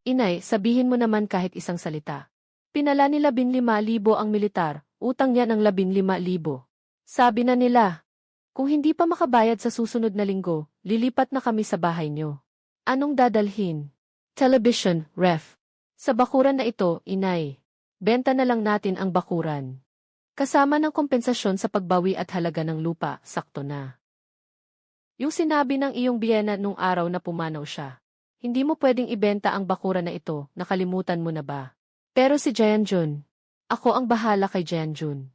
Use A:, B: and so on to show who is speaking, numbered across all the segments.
A: Inay, sabihin mo naman kahit isang salita. Pinala ni 15,000 ang militar, utang niya ng 15,000. Sabi na nila, kung hindi pa makabayad sa susunod na linggo, lilipat na kami sa bahay niyo. Anong dadalhin? Television, ref. Sa bakuran na ito, inay. Benta na lang natin ang bakuran. Kasama ng kompensasyon sa pagbawi at halaga ng lupa, sakto na. Yung sinabi ng iyong biyena nung araw na pumanaw siya. Hindi mo pwedeng ibenta ang bakuran na ito, nakalimutan mo na ba? Pero si Jaehyun, ako ang bahala kay Jaehyun.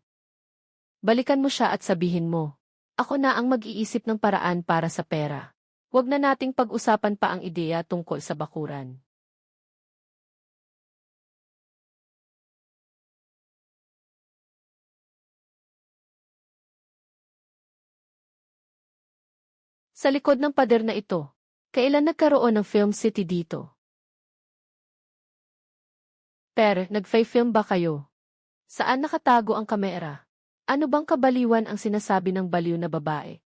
A: Balikan mo siya at sabihin mo, ako na ang mag-iisip ng paraan para sa pera. Huwag na nating pag-usapan pa ang ideya tungkol sa bakuran. Sa likod ng pader na ito, kailan nagkaroon ng film city dito? Per, nag-film ba kayo? Saan nakatago ang kamera? Ano bang kabaliwan ang sinasabi ng baliw na babae?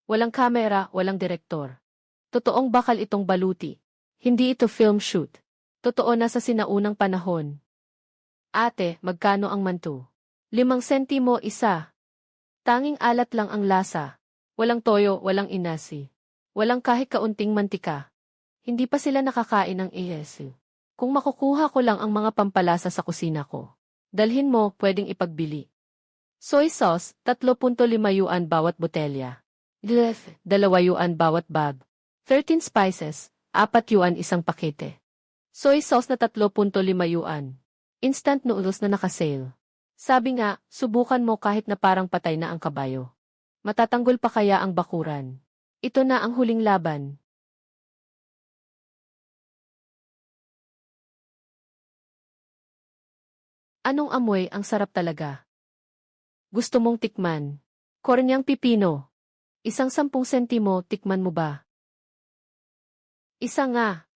A: Walang kamera, walang direktor. Totoong bakal itong baluti. Hindi ito film shoot. Totoo na sa sinaunang panahon. Ate, magkano ang manto? 5 sentimo isa. Tanging alat lang ang lasa. Walang toyo, walang inasi. Walang kahit kaunting mantika. Hindi pa sila nakakain ng ES. Kung makukuha ko lang ang mga pampalasa sa kusina ko. Dalhin mo, pwedeng ipagbili. Soy sauce, 3.5 yuan bawat botelya. 2 yuan bawat bag. 13 spices, 4 yuan isang pakete. Soy sauce na 3.5 yuan. Instant noodles na nakasale. Sabi nga, subukan mo kahit na parang patay na ang kabayo. Matatanggol pa kaya ang bakuran? Ito na ang huling laban. Anong amoy ang sarap talaga? Gusto mong tikman? Kornyang pipino. Isang 10 sentimo, tikman mo ba? Isa nga.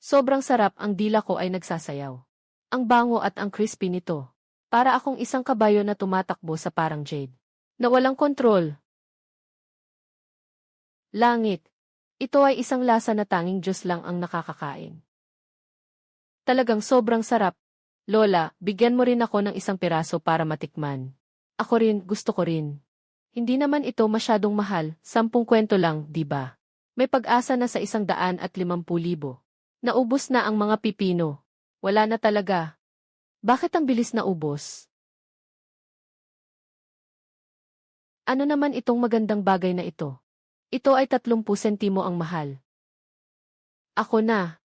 A: Sobrang sarap, ang dila ko ay nagsasayaw. Ang bango at ang crispy nito. Para akong isang kabayo na tumatakbo sa parang jade. Na walang kontrol. Langit. Ito ay isang lasa na tanging Diyos lang ang nakakakain. Talagang sobrang sarap. Lola, bigyan mo rin ako ng isang piraso para matikman. Ako rin, gusto ko rin. Hindi naman ito masyadong mahal, 10 kwento lang, di ba? May pag-asa na sa 150,000. Naubos na ang mga pipino. Wala na talaga. Bakit ang bilis na ubos? Ano naman itong magandang bagay na ito? Ito ay 30 sentimo ang mahal. Ako na.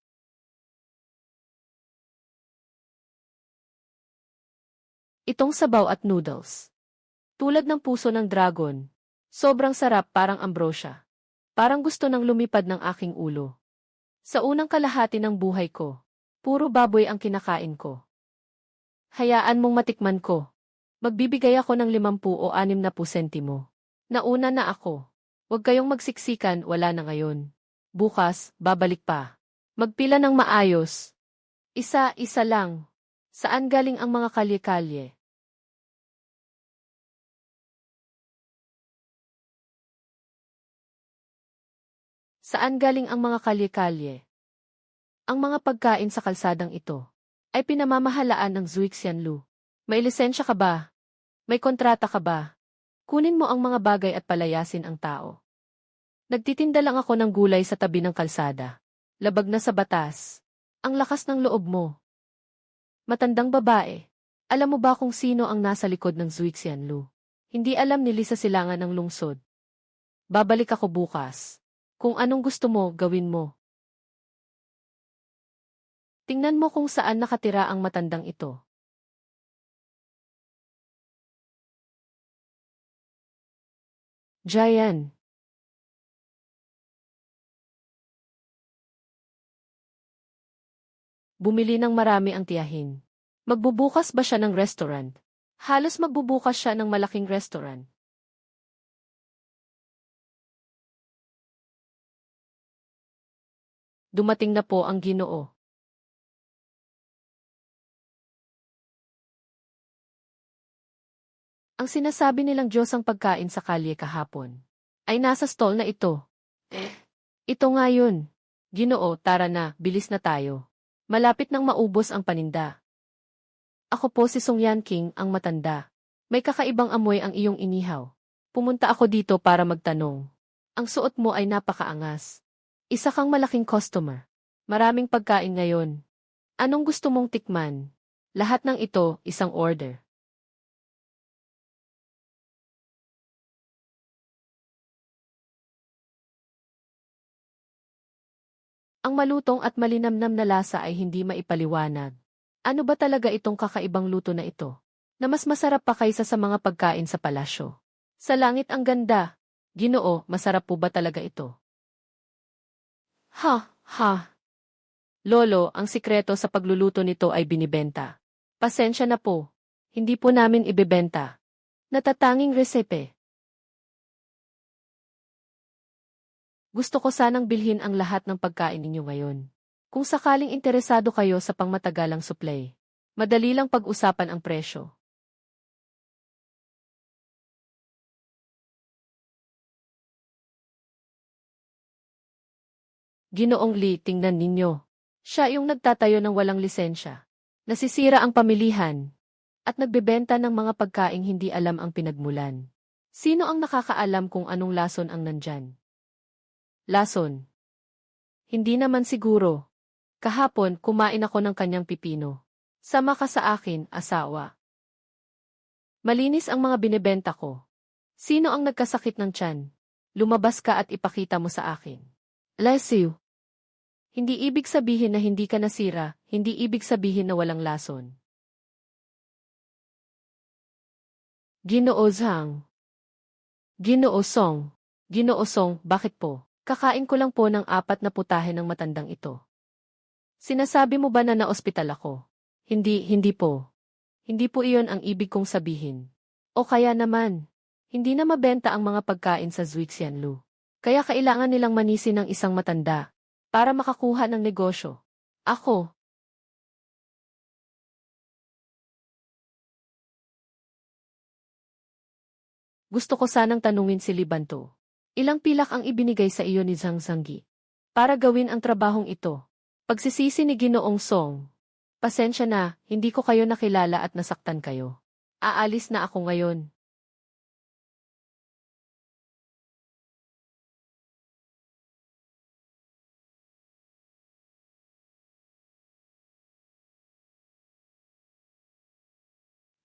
A: Itong sabaw at noodles. Tulad ng puso ng dragon. Sobrang sarap, parang ambrosia. Parang gusto nang lumipad ng aking ulo. Sa unang kalahati ng buhay ko, puro baboy ang kinakain ko. Hayaan mong matikman ko. Magbibigay ako ng 50 o 60 sentimo. Nauna na ako. Huwag kayong magsiksikan, wala na ngayon. Bukas, babalik pa. Magpila ng maayos. Isa-isa lang. Saan galing ang mga kalye-kalye? Saan galing ang mga kalye-kalye? Ang mga pagkain sa kalsadang ito ay pinamamahalaan ng Zuixianlu. May lisensya ka ba? May kontrata ka ba? Kunin mo ang mga bagay at palayasin ang tao. Nagtitinda lang ako ng gulay sa tabi ng kalsada. Labag na sa batas. Ang lakas ng loob mo. Matandang babae. Alam mo ba kung sino ang nasa likod ng Zuixianlu? Hindi alam ni Lisa Silangan ng lungsod. Babalik ako bukas. Kung anong gusto mo, gawin mo. Tingnan mo kung saan nakatira ang matandang ito. Jayan. Bumili ng marami ang tiyahin. Magbubukas ba siya ng restaurant? Halos magbubukas siya ng malaking restaurant. Dumating na po ang Ginoo. Ang sinasabi nilang Diyos ang pagkain sa kalye kahapon ay nasa stall na ito. Ito nga yun. Ginoo, tara na, bilis na tayo. Malapit nang maubos ang paninda. Ako po si Song Yan King, ang matanda. May kakaibang amoy ang iyong inihaw. Pumunta ako dito para magtanong. Ang suot mo ay napakaangas. Isa kang malaking customer. Maraming pagkain ngayon. Anong gusto mong tikman? Lahat ng ito, isang order. Ang malutong at malinamnam na lasa ay hindi maipaliwanag. Ano ba talaga itong kakaibang luto na ito? Na mas masarap pa kaysa sa mga pagkain sa palasyo. Sa langit ang ganda. Ginoo, masarap po ba talaga ito? Ha, ha. Lolo, ang sikreto sa pagluluto nito ay binibenta. Pasensya na po. Hindi po namin ibebenta. Natatanging resepe. Gusto ko sanang bilhin ang lahat ng pagkain ninyo ngayon. Kung sakaling interesado kayo sa pangmatagalang supply, madali lang pag-usapan ang presyo. Ginoong Lee, tingnan ninyo. Siya yung nagtatayo ng walang lisensya. Nasisira ang pamilihan. At nagbebenta ng mga pagkaing hindi alam ang pinagmulan. Sino ang nakakaalam kung anong lason ang nandyan? Lason. Hindi naman siguro. Kahapon, kumain ako ng kanyang pipino. Sama ka sa akin, asawa. Malinis ang mga binebenta ko. Sino ang nagkasakit ng tiyan? Lumabas ka at ipakita mo sa akin. Lesiw. Hindi ibig sabihin na hindi ka nasira, hindi ibig sabihin na walang lason. Ginoo Zhang. Ginoo Song. Ginoo Song, bakit po? Kakain ko lang po ng 4 na putahe ng matandang ito. Sinasabi mo ba na naospital ako? Hindi po. Hindi po iyon ang ibig kong sabihin. O kaya naman, hindi na mabenta ang mga pagkain sa Zhuixianlu. Kaya kailangan nilang manisin ng isang matanda para makakuha ng negosyo. Ako. Gusto ko sanang tanungin si Libanto. Ilang pilak ang ibinigay sa iyo ni Zhang Zhanggi para gawin ang trabahong ito? Pagsisisi ni Ginoong Song. Pasensya na, hindi ko kayo nakilala at nasaktan kayo. Aalis na ako ngayon.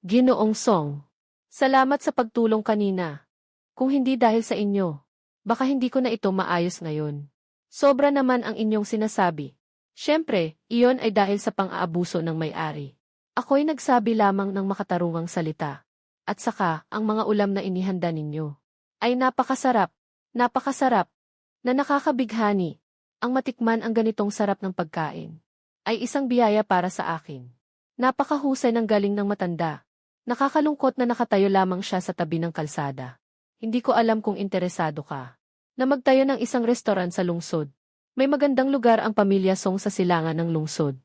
A: Ginoong Song. Salamat sa pagtulong kanina. Kung hindi dahil sa inyo, baka hindi ko na ito maayos ngayon. Sobra naman ang inyong sinasabi. Siyempre, iyon ay dahil sa pang-aabuso ng may-ari. Ako'y nagsabi lamang ng makatarungang salita. At saka, ang mga ulam na inihanda ninyo ay napakasarap, na nakakabighani. Ang matikman ang ganitong sarap ng pagkain ay isang biyaya para sa akin. Napakahusay ng galing ng matanda. Nakakalungkot na nakatayo lamang siya sa tabi ng kalsada. Hindi ko alam kung interesado ka na magtayo ng isang restoran sa lungsod. May magandang lugar ang pamilya Song sa silangan ng lungsod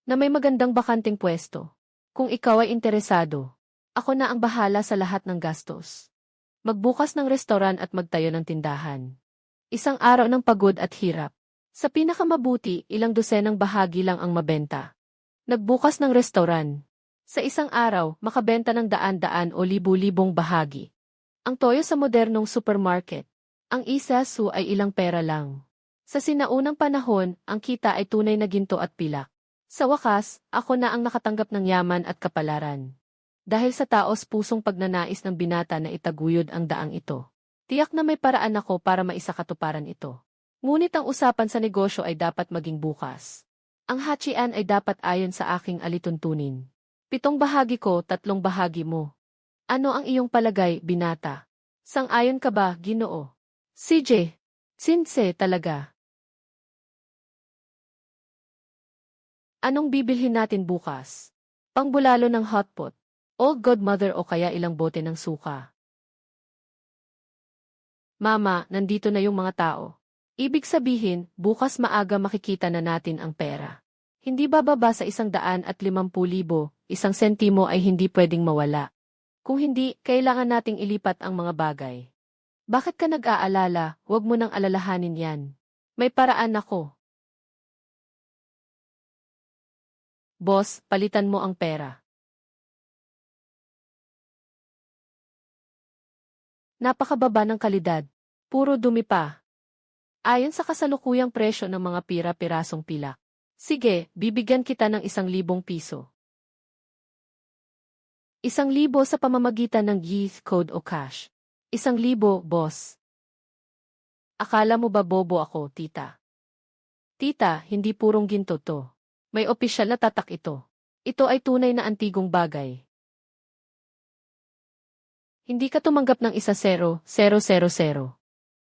A: na may magandang bakanting pwesto. Kung ikaw ay interesado, ako na ang bahala sa lahat ng gastos. Magbukas ng restoran at magtayo ng tindahan. Isang araw ng pagod at hirap. Sa pinakamabuti, ilang dosenang bahagi lang ang mabenta. Nagbukas ng restoran. Sa isang araw, makabenta ng daan-daan o libu-libong bahagi. Ang toyo sa modernong supermarket. Ang isa-su ay ilang pera lang. Sa sinaunang panahon, ang kita ay tunay na ginto at pilak. Sa wakas, ako na ang nakatanggap ng yaman at kapalaran. Dahil sa taos pusong pagnanais ng binata na itaguyod ang daang ito. Tiyak na may paraan ako para maisakatuparan ito. Ngunit ang usapan sa negosyo ay dapat maging bukas. Ang hachian ay dapat ayon sa aking alituntunin. 7 bahagi ko, 3 bahagi mo. Ano ang iyong palagay, binata? Sang-ayon ka ba, Ginoo? CJ. Sinse talaga. Anong bibilhin natin bukas? Pangbulalo ng hotpot, Old Godmother o kaya ilang bote ng suka? Mama, nandito na yung mga tao. Ibig sabihin, bukas maaga makikita na natin ang pera. Hindi bababa sa 150,000, 1 sentimo ay hindi pwedeng mawala. Kung hindi, kailangan nating ilipat ang mga bagay. Bakit ka nag-aalala? Huwag mo nang alalahanin yan. May paraan ako. Boss, palitan mo ang pera. Napakababa ng kalidad. Puro dumi pa. Ayon sa kasalukuyang presyo ng mga pira-pirasong pilak. Sige, bibigyan kita ng 1,000 piso. 1,000 sa pamamagitan ng gift code o cash. 1,000, boss. Akala mo ba bobo ako, tita? Tita, hindi purong ginto to. May opisyal na tatak ito. Ito ay tunay na antigong bagay. Hindi ka tumanggap ng 1,000,000.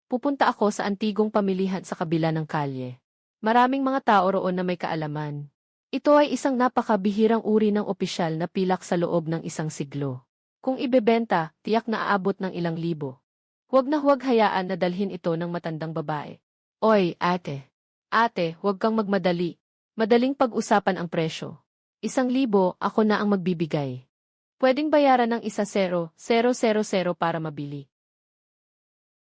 A: Pupunta ako sa antigong pamilihan sa kabila ng kalye. Maraming mga tao roon na may kaalaman. Ito ay isang napakabihirang uri ng opisyal na pilak sa loob ng 1 siglo. Kung ibebenta, tiyak na aabot ng ilang libo. Huwag na huwag hayaan na dalhin ito ng matandang babae. Oy, ate. Ate, huwag kang magmadali. Madaling pag-usapan ang presyo. 1,000, ako na ang magbibigay. Pwedeng bayaran ng 1,000,000 para mabili.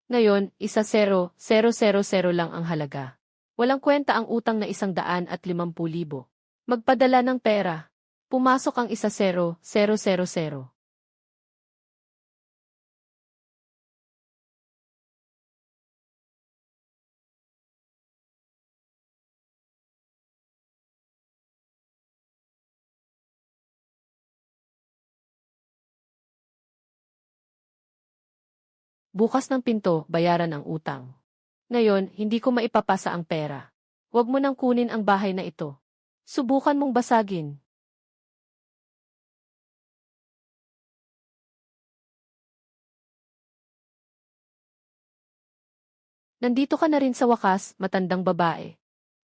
A: Ngayon, 1,000,000 lang ang halaga. Walang kwenta ang utang na 150,000. Magpadala ng pera. Pumasok ang 1,000,000. Bukas ng pinto, bayaran ang utang. Ngayon, hindi ko maipapasa ang pera. Huwag mo nang kunin ang bahay na ito. Subukan mong basagin. Nandito ka na rin sa wakas, matandang babae.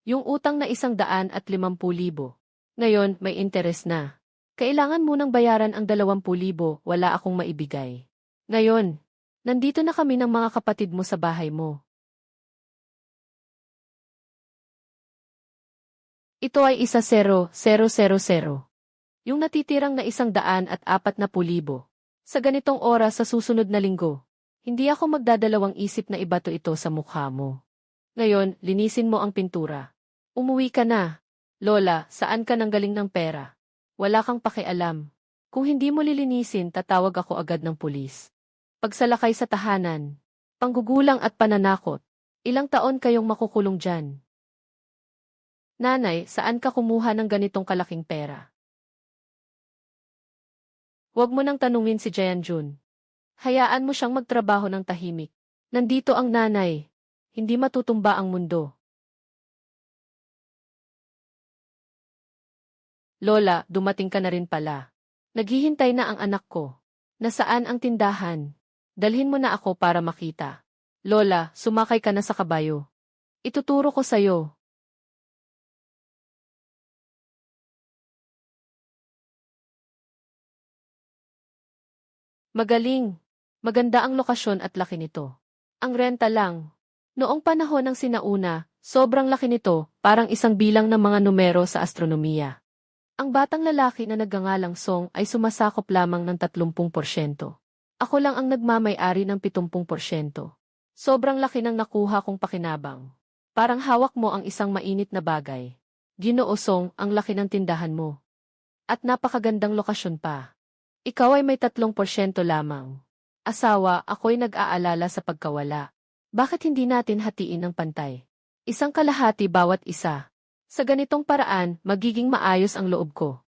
A: Yung utang na 150,000. Ngayon, may interes na. Kailangan munang bayaran ang 20,000, wala akong maibigay. Ngayon, nandito na kami ng mga kapatid mo sa bahay mo. Ito ay 1,000,000. Yung natitirang na 140,000. Sa ganitong oras sa susunod na linggo, hindi ako magdadalawang isip na ibato ito sa mukha mo. Ngayon, linisin mo ang pintura. Umuwi ka na. Lola, saan ka nanggaling ng pera? Wala kang pakialam. Kung hindi mo lilinisin, tatawag ako agad ng pulis. Pagsalakay sa tahanan, panggugulang at pananakot. Ilang taon kayong makukulong dyan? Nanay, saan ka kumuha ng ganitong kalaking pera? Huwag mo nang tanungin si Jayanjun. Hayaan mo siyang magtrabaho ng tahimik. Nandito ang nanay. Hindi matutumba ang mundo. Lola, dumating ka na rin pala. Naghihintay na ang anak ko. Nasaan ang tindahan? Dalhin mo na ako para makita. Lola, sumakay ka na sa kabayo. Ituturo ko sa'yo. Magaling. Maganda ang lokasyon at laki nito. Ang renta lang. Noong panahon ng sinauna, sobrang laki nito, parang isang bilang ng mga numero sa astronomiya. Ang batang lalaki na nagngangalang Song ay sumasakop lamang ng 30%. Ako lang ang nagmamay-ari ng 70%. Sobrang laki ng nakuha kong pakinabang. Parang hawak mo ang isang mainit na bagay. Ginoo Song, ang laki ng tindahan mo. At napakagandang lokasyon pa. Ikaw ay may 3% lamang. Asawa, ako'y nag-aalala sa pagkawala. Bakit hindi natin hatiin ng pantay? Isang kalahati bawat isa. Sa ganitong paraan, magiging maayos ang loob ko.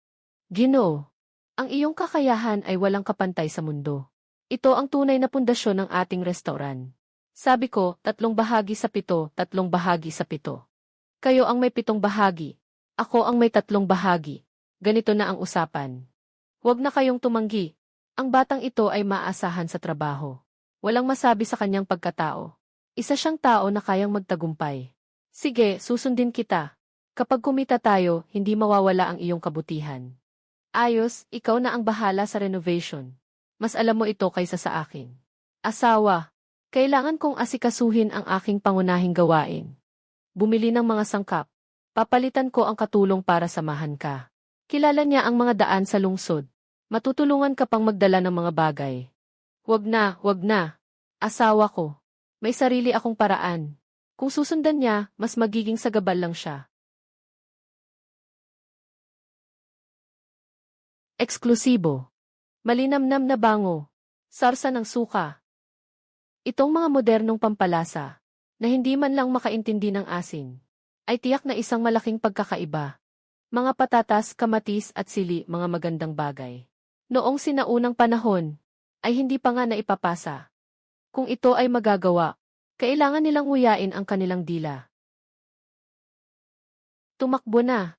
A: Ginoo, ang iyong kakayahan ay walang kapantay sa mundo. Ito ang tunay na pundasyon ng ating restaurant. Sabi ko, 3 bahagi sa 7, 3 bahagi sa 7. Kayo ang may 7 bahagi. Ako ang may 3 bahagi. Ganito na ang usapan. Huwag na kayong tumanggi. Ang batang ito ay maaasahan sa trabaho. Walang masabi sa kanyang pagkatao. Isa siyang tao na kayang magtagumpay. Sige, susundin kita. Kapag kumita tayo, hindi mawawala ang iyong kabutihan. Ayos, ikaw na ang bahala sa renovation. Mas alam mo ito kaysa sa akin. Asawa, kailangan kong asikasuhin ang aking pangunahing gawain. Bumili ng mga sangkap. Papalitan ko ang katulong para samahan ka. Kilala niya ang mga daan sa lungsod. Matutulungan ka pang magdala ng mga bagay. Huwag na, huwag na. Asawa ko. May sarili akong paraan. Kung susundan niya, mas magiging sagabal lang siya. eksklusibo, malinamnam na bango, sarsa ng suka. Itong mga modernong pampalasa, na hindi man lang makaintindi ng asin, ay tiyak na isang malaking pagkakaiba. Mga patatas, kamatis at sili, mga magandang bagay. Noong sinaunang panahon, ay hindi pa nga naipapasa. Kung ito ay magagawa, kailangan nilang huyain ang kanilang dila. Tumakbo na.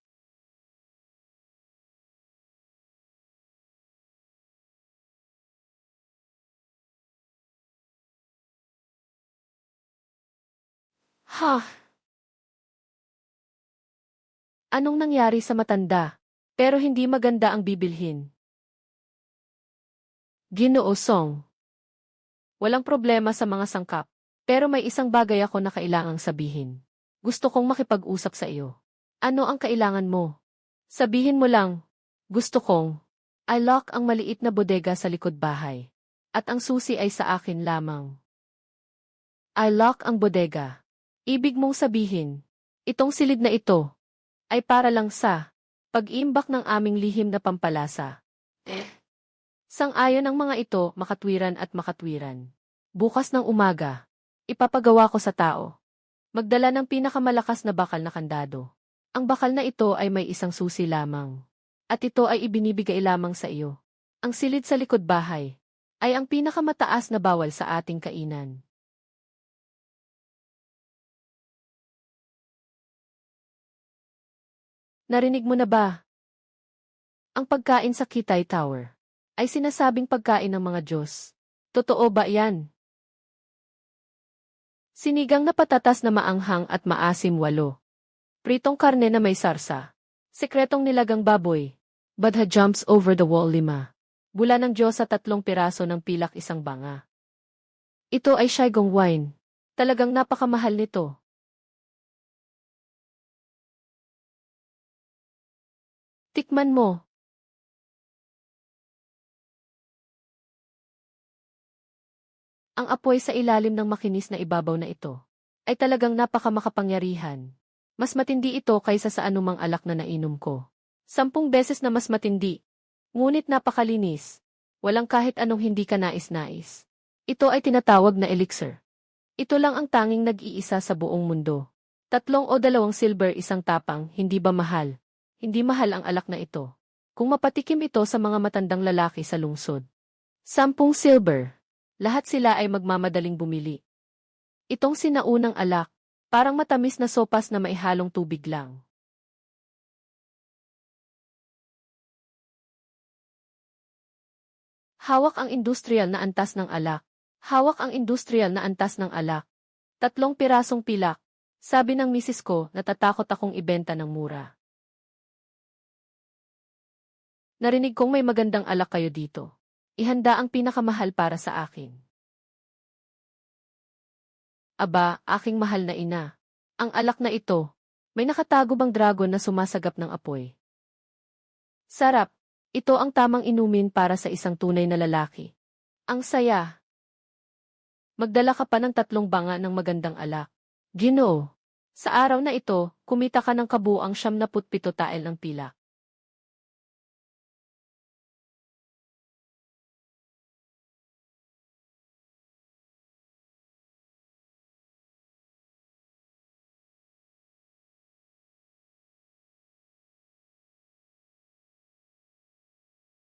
A: Ha? Anong nangyari sa matanda? Pero hindi maganda ang bibilhin. Ginoo Song. Walang problema sa mga sangkap. Pero may isang bagay ako na kailangang sabihin. Gusto kong makipag-usap sa iyo. Ano ang kailangan mo? Sabihin mo lang. Gusto kong. I lock ang maliit na bodega sa likod bahay. At ang susi ay sa akin lamang. I lock ang bodega. Ibig mong sabihin, itong silid na ito, ay para lang sa pag-iimbak ng aming lihim na pampalasa. Sang-ayon ang mga ito, makatwiran at makatwiran. Bukas ng umaga, ipapagawa ko sa tao. Magdala ng pinakamalakas na bakal na kandado. Ang bakal na ito ay may isang susi lamang. At ito ay ibinibigay lamang sa iyo. Ang silid sa likod bahay ay ang pinakamataas na bawal sa ating kainan. Narinig mo na ba? Ang pagkain sa Kitay Tower ay sinasabing pagkain ng mga Diyos. Totoo ba yan? Sinigang na patatas na maanghang at maasim 8. Pritong karne na may sarsa. Sekretong nilagang baboy. Badha jumps over the wall 5. Bula ng Diyos sa 3 piraso ng pilak 1 banga. Ito ay Saigon wine. Talagang napakamahal nito. Tikman mo. Ang apoy sa ilalim ng makinis na ibabaw na ito ay talagang napakamakapangyarihan. Mas matindi ito kaysa sa anumang alak na nainom ko. 10 beses na mas matindi. Ngunit napakalinis. Walang kahit anong hindi ka nais-nais. Ito ay tinatawag na elixir. Ito lang ang tanging nag-iisa sa buong mundo. 3 o 2 silver 1 tapang, hindi ba mahal? Hindi mahal ang alak na ito. Kung mapatikim ito sa mga matandang lalaki sa lungsod. 10 silver. Lahat sila ay magmamadaling bumili. Itong sinaunang alak, parang matamis na sopas na maihalong tubig lang. Hawak ang industrial na antas ng alak. Hawak ang industrial na antas ng alak. 3 pirasong pilak. Sabi ng misis ko, natatakot akong ibenta ng mura. Narinig kong may magandang alak kayo dito. Ihanda ang pinakamahal para sa akin. Aba, aking mahal na ina. Ang alak na ito, may nakatago bang dragon na sumasagap ng apoy? Sarap. Ito ang tamang inumin para sa isang tunay na lalaki. Ang saya. Magdala ka pa ng 3 banga ng magandang alak. Ginoo. Sa araw na ito, kumita ka ng kabuang 77 tael ng pilak.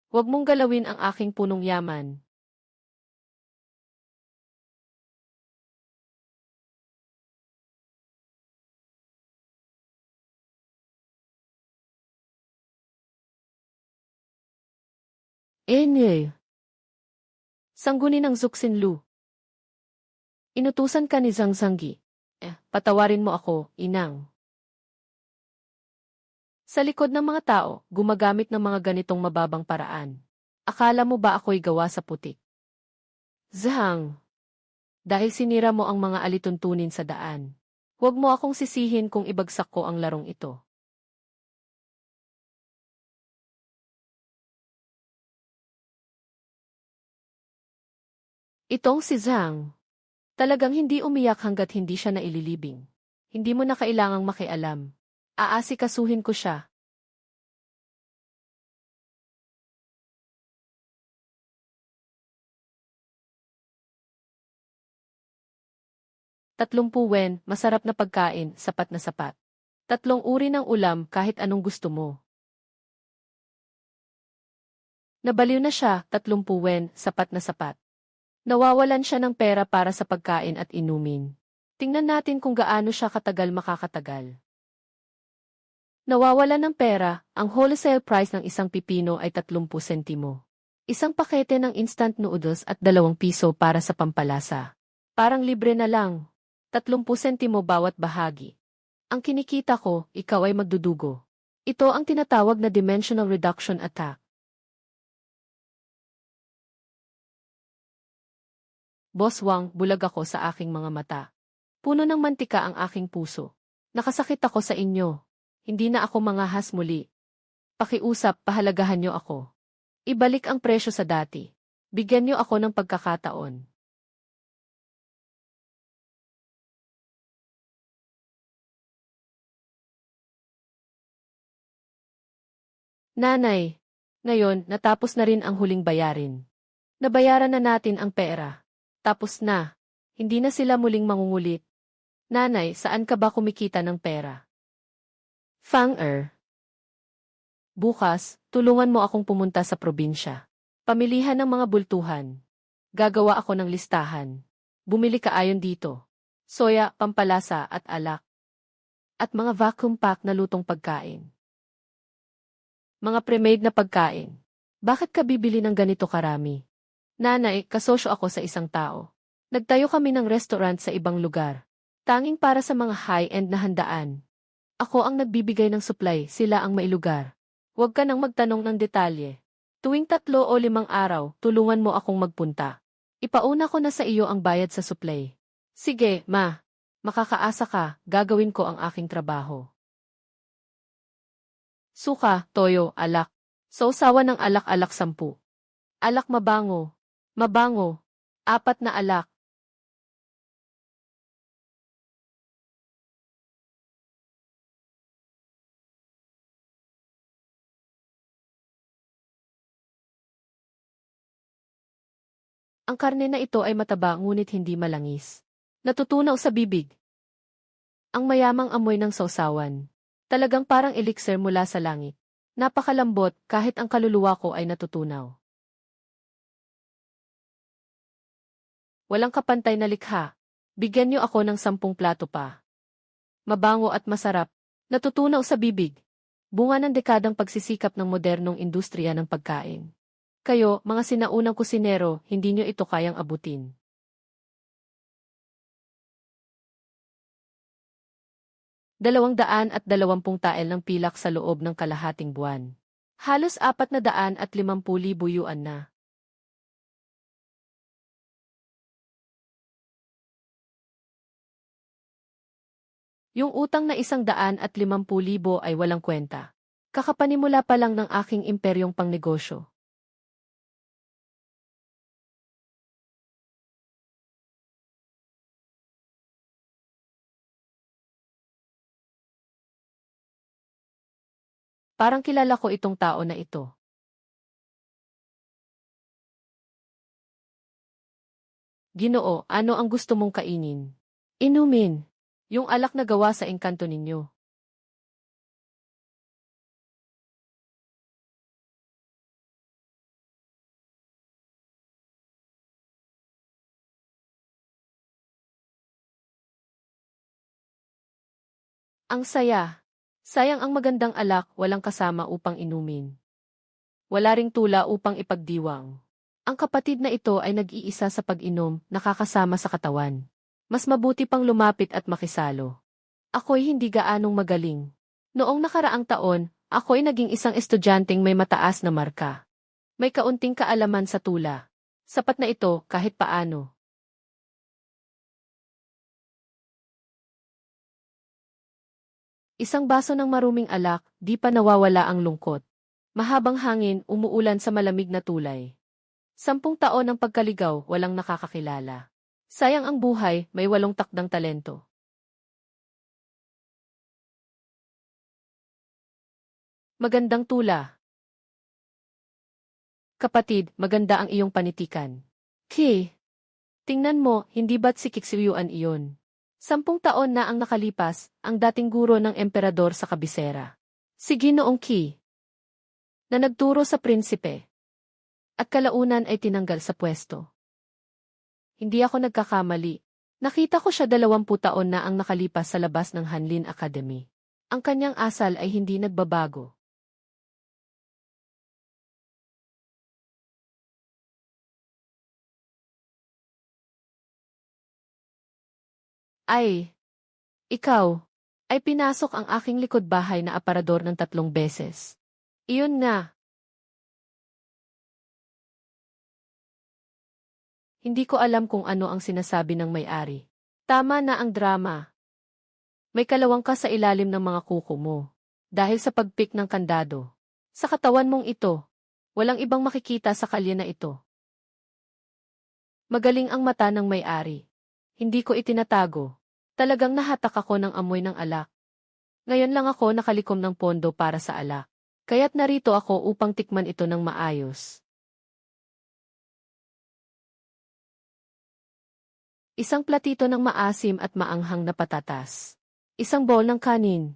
A: Huwag mong galawin ang aking punong yaman. Enye. Sanggunin ng Zuxinlu. Inutusan ka ni Zhang Zhanggi. Patawarin mo ako, inang. Sa likod ng mga tao, gumagamit ng mga ganitong mababang paraan. Akala mo ba ako'y gawa sa putik? Zhang. Dahil sinira mo ang mga alituntunin sa daan. Huwag mo akong sisihin kung ibagsak ko ang larong ito. Itong si Zhang. Talagang hindi umiyak hanggat hindi siya naililibing. Hindi mo na kailangang makialam. Aasikasuhin ko siya. 30 yen, masarap na pagkain, sapat na sapat. 3 uri ng ulam kahit anong gusto mo. Nabaliw na siya, 30 yen, sapat na sapat. Nawawalan siya ng pera para sa pagkain at inumin. Tingnan natin kung gaano siya katagal makakatagal. Nawawalan ng pera, ang wholesale price ng isang pipino ay 30 sentimo. Isang pakete ng instant noodles at 2 piso para sa pampalasa. Parang libre na lang. 30 sentimo bawat bahagi. Ang kinikita ko, ikaw ay magdudugo. Ito ang tinatawag na dimensional reduction attack. Boss Wang, bulag ako sa aking mga mata. Puno ng mantika ang aking puso. Nakasakit ako sa inyo. Hindi na ako mangahas muli. Pakiusap, pahalagahan niyo ako. Ibalik ang presyo sa dati. Bigyan niyo ako ng pagkakataon. Nanay, ngayon natapos na rin ang huling bayarin. Nabayaran na natin ang pera. Tapos na. Hindi na sila muling mangungulit. Nanay, saan ka ba kumikita ng pera? Fang-er. Bukas, tulungan mo akong pumunta sa probinsya. Pamilihan ng mga bultuhan. Gagawa ako ng listahan. Bumili ka ayon dito. Soya, pampalasa at alak. At mga vacuum pack na lutong pagkain. Mga pre-made na pagkain. Bakit ka bibili ng ganito karami? Nanay, kasosyo ako sa isang tao. Nagtayo kami ng restaurant sa ibang lugar. Tanging para sa mga high-end na handaan. Ako ang nagbibigay ng supply, sila ang mailugar. Huwag ka nang magtanong ng detalye. Tuwing 3 o 5 araw, tulungan mo akong magpunta. Ipauna ko na sa iyo ang bayad sa supply. Sige, ma. Makakaasa ka, gagawin ko ang aking trabaho. Suka, toyo, alak. Sausawan ng alak-alak 10. Alak mabango. Mabango. 4 na alak. Ang karne na ito ay mataba ngunit hindi malangis. Natutunaw sa bibig. Ang mayamang amoy ng sausawan. Talagang parang elixir mula sa langit. Napakalambot kahit ang kaluluwa ko ay natutunaw. Walang kapantay na likha. Bigyan niyo ako ng 10 plato pa. Mabango at masarap. Natutunaw sa bibig. Bunga ng dekadang pagsisikap ng modernong industriya ng pagkain. Kayo, mga sinaunang kusinero, hindi niyo ito kayang abutin. $220 tael ng pilak sa loob ng kalahating buwan. Halos 450,000 yuan na. Yung utang na 150,000 ay walang kwenta. Kakapanimula pa lang ng aking imperyong pangnegosyo. Parang kilala ko itong tao na ito. Ginoo, ano ang gusto mong kainin? Inumin. Yung alak na gawa sa engkanto ninyo. Ang saya. Sayang ang magandang alak, walang kasama upang inumin. Wala ring tula upang ipagdiwang. Ang kapatid na ito ay nag-iisa sa pag-inom, nakakasama sa katawan. Mas mabuti pang lumapit at makisalo. Ako'y hindi gaanong magaling. Noong nakaraang taon, ako'y naging isang estudyanteng may mataas na marka. May kaunting kaalaman sa tula. Sapat na ito kahit paano. Isang baso ng maruming alak, di pa nawawala ang lungkot. Mahabang hangin, umuulan sa malamig na tulay. 10 taon ng pagkaligaw, walang nakakakilala. Sayang ang buhay, may 8 takdang talento. Magandang tula. Kapatid, maganda ang iyong panitikan. Tingnan mo, hindi ba't si Kiksuyuan iyon? 10 taon na ang nakalipas, ang dating guro ng emperador sa kabisera. Si Ginoong Qi, na nagturo sa prinsipe. At kalaunan ay tinanggal sa pwesto. Hindi ako nagkakamali. Nakita ko siya 20 taon na ang nakalipas sa labas ng Hanlin Academy. Ang kanyang asal ay hindi nagbabago. Ay, ikaw, ay pinasok ang aking likod bahay na aparador ng 3 beses. Iyon nga. Hindi ko alam kung ano ang sinasabi ng may-ari. Tama na ang drama. May kalawang ka sa ilalim ng mga kuko mo. Dahil sa pagpik ng kandado. Sa katawan mong ito, walang ibang makikita sa kalye na ito. Magaling ang mata ng may-ari. Hindi ko itinatago. Talagang nahatak ako ng amoy ng alak. Ngayon lang ako nakalikom ng pondo para sa alak. Kaya't narito ako upang tikman ito ng maayos. Isang platito ng maasim at maanghang na patatas. Isang bowl ng kanin.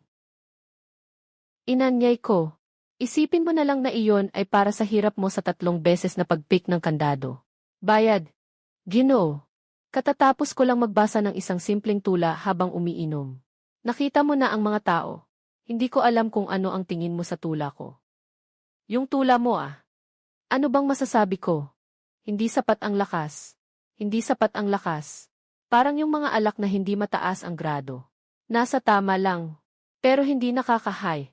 A: Inanyay ko. Isipin mo na lang na iyon ay para sa hirap mo sa 3 beses na pagpik ng kandado. Bayad. Ginoo. Katatapos ko lang magbasa ng isang simpleng tula habang umiinom. Nakita mo na ang mga tao. Hindi ko alam kung ano ang tingin mo sa tula ko. Yung tula mo ah. Ano bang masasabi ko? Hindi sapat ang lakas. Hindi sapat ang lakas. Parang yung mga alak na hindi mataas ang grado. Nasa tama lang. Pero hindi nakakahay.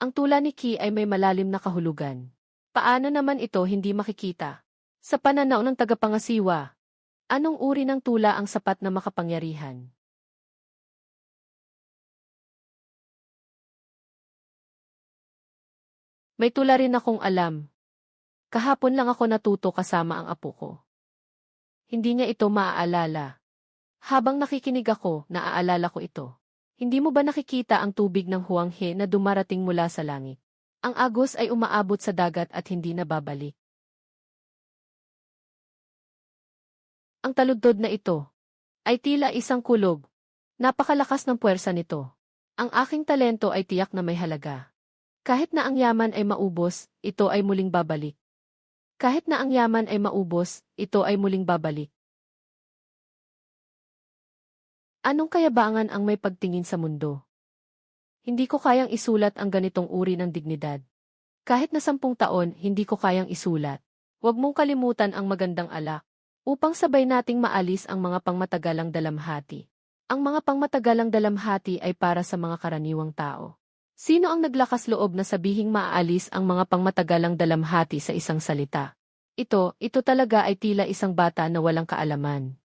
A: Ang tula ni Qi ay may malalim na kahulugan. Paano naman ito hindi makikita? Sa pananaw ng tagapangasiwa, anong uri ng tula ang sapat na makapangyarihan? May tula rin akong alam. Kahapon lang ako natuto kasama ang apo ko. Hindi niya ito maaalala. Habang nakikinig ako, naaalala ko ito. Hindi mo ba nakikita ang tubig ng Huanghe na dumarating mula sa langit? Ang agos ay umaabot sa dagat at hindi nababalik. Ang taludtod na ito ay tila isang kulog. Napakalakas ng puwersa nito. Ang aking talento ay tiyak na may halaga. Kahit na ang yaman ay maubos, ito ay muling babalik. Kahit na ang yaman ay maubos, ito ay muling babalik. Anong kayabangan ang may pagtingin sa mundo? Hindi ko kayang isulat ang ganitong uri ng dignidad. Kahit na 10 taon, hindi ko kayang isulat. Huwag mong kalimutan ang magandang alak, upang sabay nating maalis ang mga pangmatagalang dalamhati. Ang mga pangmatagalang dalamhati ay para sa mga karaniwang tao. Sino ang naglakas loob na sabihing maaalis ang mga pangmatagalang dalamhati sa isang salita? Ito talaga ay tila isang bata na walang kaalaman,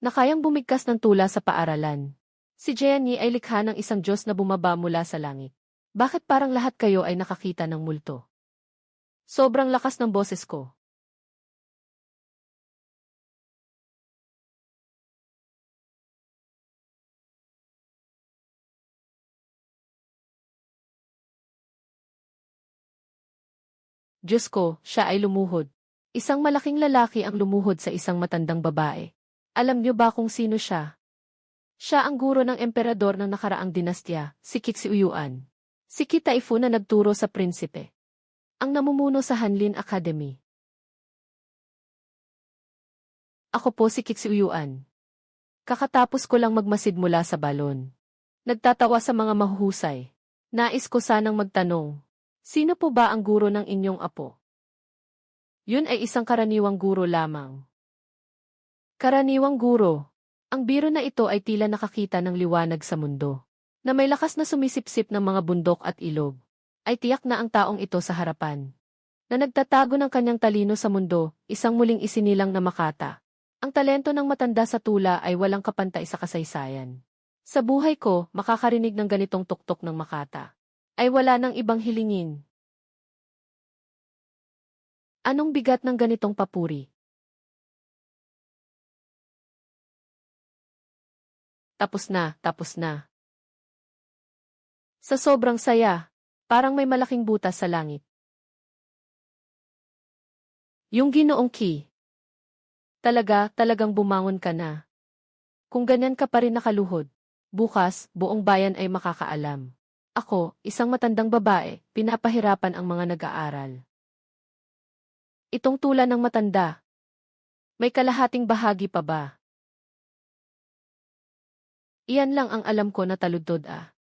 A: na kayang bumigkas ng tula sa paaralan. Si Jenny ay likha ng isang Diyos na bumaba mula sa langit. Bakit parang lahat kayo ay nakakita ng multo? Sobrang lakas ng boses ko. Diyos ko, siya ay lumuhod. Isang malaking lalaki ang lumuhod sa isang matandang babae. Alam niyo ba kung sino siya? Siya ang guro ng emperador ng nakaraang dinastya, si Qixuyuan. Si Qi Taifu na nagturo sa prinsipe. Ang namumuno sa Hanlin Academy. Ako po si Qixuyuan. Kakatapos ko lang magmasid mula sa balon. Nagtatawa sa mga mahuhusay. Nais ko sanang magtanong. Sino po ba ang guro ng inyong apo? Yun ay isang karaniwang guro lamang. Karaniwang guro. Ang biro na ito ay tila nakakita ng liwanag sa mundo. Na may lakas na sumisipsip ng mga bundok at ilog. Ay tiyak na ang taong ito sa harapan. Na nagtatago ng kanyang talino sa mundo, isang muling isinilang na makata. Ang talento ng matanda sa tula ay walang kapantay sa kasaysayan. Sa buhay ko, makakarinig ng ganitong tuktok ng makata. Ay wala nang ibang hilingin. Anong bigat ng ganitong papuri? Tapos na. Sa sobrang saya, parang may malaking butas sa langit. Yung Ginoong Qi. Talagang bumangon ka na. Kung ganyan ka pa rin nakaluhod, bukas, buong bayan ay makakaalam. Ako, isang matandang babae, pinapahirapan ang mga nag-aaral. Itong tula ng matanda. May kalahating bahagi pa ba? Iyan lang ang alam ko na taludtod ah.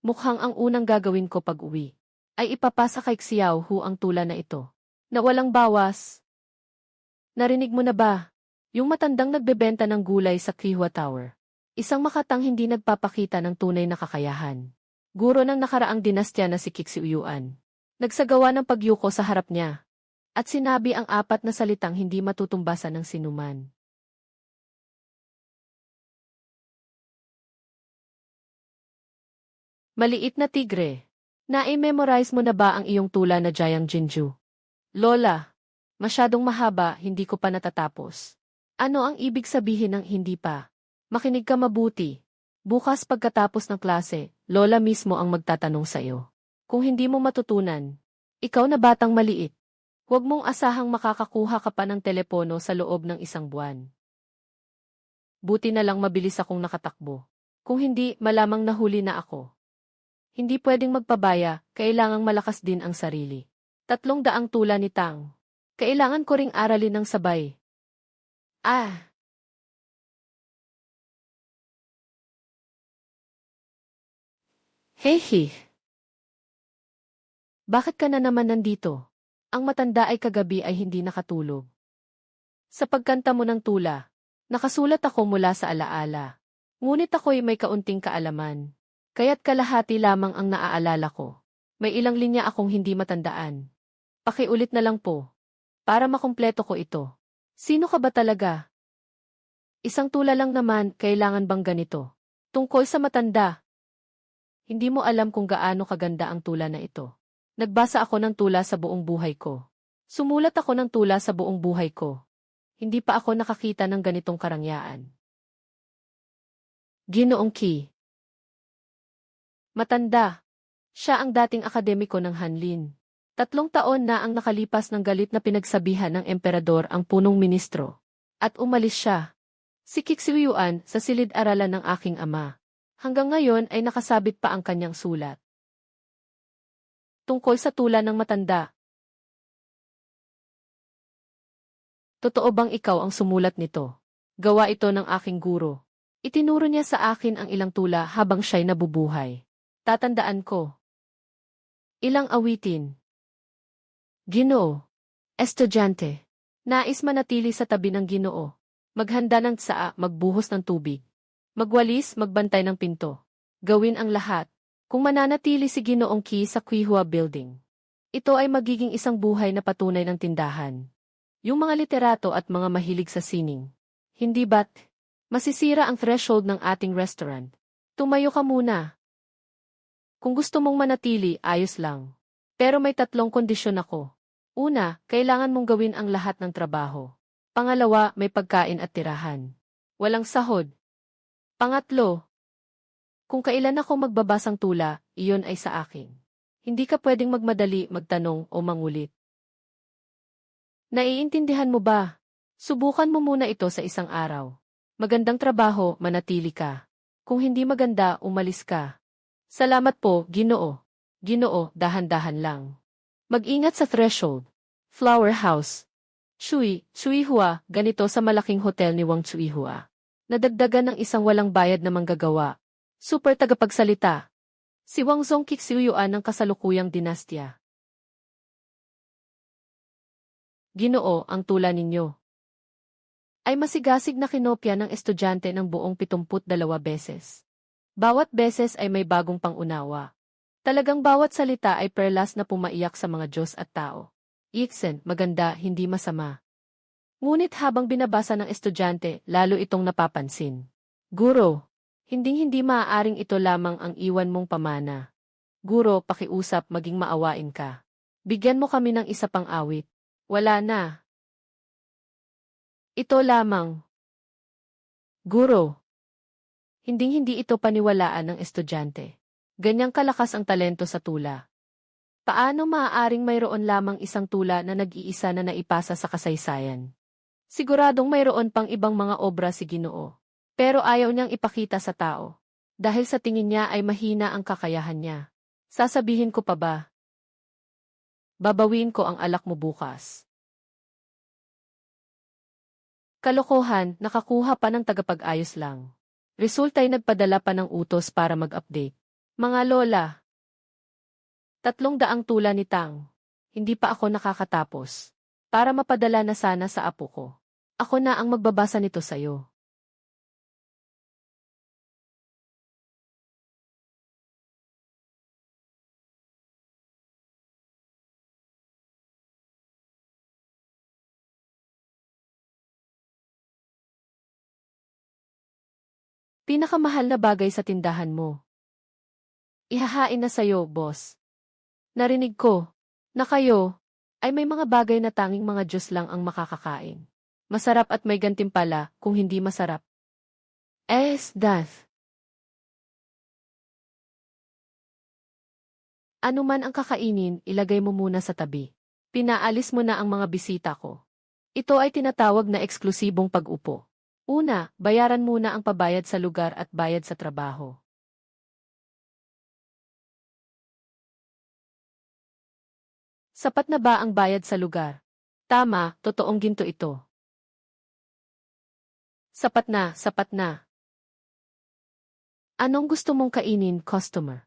A: Mukhang ang unang gagawin ko pag-uwi ay ipapasa kay Xiao Hu ang tula na ito. Na walang bawas. Narinig mo na ba? Yung matandang nagbebenta ng gulay sa Qihua Tower. Isang makatang hindi nagpapakita ng tunay na kakayahan. Guro ng nakaraang dinastya na si Xiuyuan. Nagsagawa ng pagyuko sa harap niya. At sinabi ang 4 na salitang hindi matutumbasan ng sinuman. Maliit na tigre. Na-memorize mo na ba ang iyong tula na Jiang Jinju? Lola, masyadong mahaba, hindi ko pa natatapos. Ano ang ibig sabihin ng hindi pa? Makinig ka mabuti. Bukas pagkatapos ng klase, Lola mismo ang magtatanong sa iyo. Kung hindi mo matutunan, ikaw na batang maliit, huwag mong asahang makakakuha ka pa ng telepono sa loob ng 1 buwan. Buti na lang mabilis akong nakatakbo. Kung hindi, malamang nahuli na ako. Hindi pwedeng magpabaya, kailangang malakas din ang sarili. 300 tula ni Tang. Kailangan ko ring aralin ng sabay. Ah! Hehe! Bakit ka na naman nandito? Ang matanda ay kagabi ay hindi nakatulog. Sa pagkanta mo ng tula, nakasulat ako mula sa alaala. Ngunit ako'y may kaunting kaalaman. Kaya't kalahati lamang ang naaalala ko. May ilang linya akong hindi matandaan. Pakiulit na lang po. Para makumpleto ko ito. Sino ka ba talaga? Isang tula lang naman, kailangan bang ganito? Tungkol sa matanda. Hindi mo alam kung gaano kaganda ang tula na ito. Nagbasa ako ng tula sa buong buhay ko. Sumulat ako ng tula sa buong buhay ko. Hindi pa ako nakakita ng ganitong karangyaan. Ginoong Qi. Matanda. Siya ang dating akademiko ng Hanlin. 3 taon na ang nakalipas ng galit na pinagsabihan ng emperador ang punong ministro. At umalis siya. Si Xiuyuan sa silid-aralan ng aking ama. Hanggang ngayon ay nakasabit pa ang kanyang sulat. Tungkol sa tula ng matanda. Totoo bang ikaw ang sumulat nito? Gawa ito ng aking guro. Itinuro niya sa akin ang ilang tula habang siya'y nabubuhay. Tatandaan ko. Ilang awitin. Ginoo. Estudyante. Nais manatili sa tabi ng Ginoo. Maghanda ng tsaa, magbuhos ng tubig. Magwalis, magbantay ng pinto. Gawin ang lahat. Kung mananatili si Ginoong Qi sa Qihua Building. Ito ay magiging isang buhay na patunay ng tindahan. Yung mga literato at mga mahilig sa sining. Hindi ba't masisira ang threshold ng ating restaurant? Tumayo ka muna. Kung gusto mong manatili, ayos lang. Pero may 3 kondisyon ako. Una, kailangan mong gawin ang lahat ng trabaho. Pangalawa, may pagkain at tirahan. Walang sahod. Pangatlo, kung kailan ako magbabasang tula, iyon ay sa akin. Hindi ka pwedeng magmadali, magtanong o mangulit. Naiintindihan mo ba? Subukan mo muna ito sa 1 araw. Magandang trabaho, manatili ka. Kung hindi maganda, umalis ka. Salamat po, Ginoo. Ginoo, dahan-dahan lang. Mag-ingat sa threshold. Flower House. Chuihua, ganito sa malaking hotel ni Wang Chuihua. Nadagdagan ng isang walang bayad na manggagawa. Super tagapagsalita. Si Wang Zong Xiuyuan ng kasalukuyang dinastya. Ginoo, ang tula ninyo ay masigasig na kinopya ng estudyante ng buong 72 beses. Bawat beses ay may bagong pangunawa. Talagang bawat salita ay perlas na pumaiyak sa mga Diyos at tao. Ixen, maganda, hindi masama. Ngunit habang binabasa ng estudyante, lalo itong napapansin. Guro, hinding-hindi maaaring ito lamang ang iwan mong pamana. Guro, pakiusap, maging maawain ka. Bigyan mo kami ng isa pang awit. Wala na. Ito lamang. Guro. Hinding-hindi ito paniwalaan ng estudyante. Ganyang kalakas ang talento sa tula. Paano maaaring mayroon lamang isang tula na nag-iisa na naipasa sa kasaysayan? Siguradong mayroon pang ibang mga obra si Ginoo. Pero ayaw niyang ipakita sa tao. Dahil sa tingin niya ay mahina ang kakayahan niya. Sasabihin ko pa ba? Babawin ko ang alak mo bukas. Kalokohan, nakakuha pa ng tagapag-ayos lang. Resulta'y nagpadala pa ng utos para mag-update. Mga lola. 300 tula ni Tang. Hindi pa ako nakakatapos. Para mapadala na sana sa apo ko. Ako na ang magbabasa nito sa'yo. Pinakamahal na bagay sa tindahan mo. Ihahain na sa'yo, boss. Narinig ko na kayo ay may mga bagay na tanging mga Diyos lang ang makakakain. Masarap at may gantimpala kung hindi masarap. Death. Ano man ang kakainin, ilagay mo muna sa tabi. Pinaalis mo na ang mga bisita ko. Ito ay tinatawag na eksklusibong pag-upo. Una, bayaran muna ang pabayad sa lugar at bayad sa trabaho. Sapat na ba ang bayad sa lugar? Tama, totoong ginto ito. Sapat na, sapat na. Anong gusto mong kainin, customer?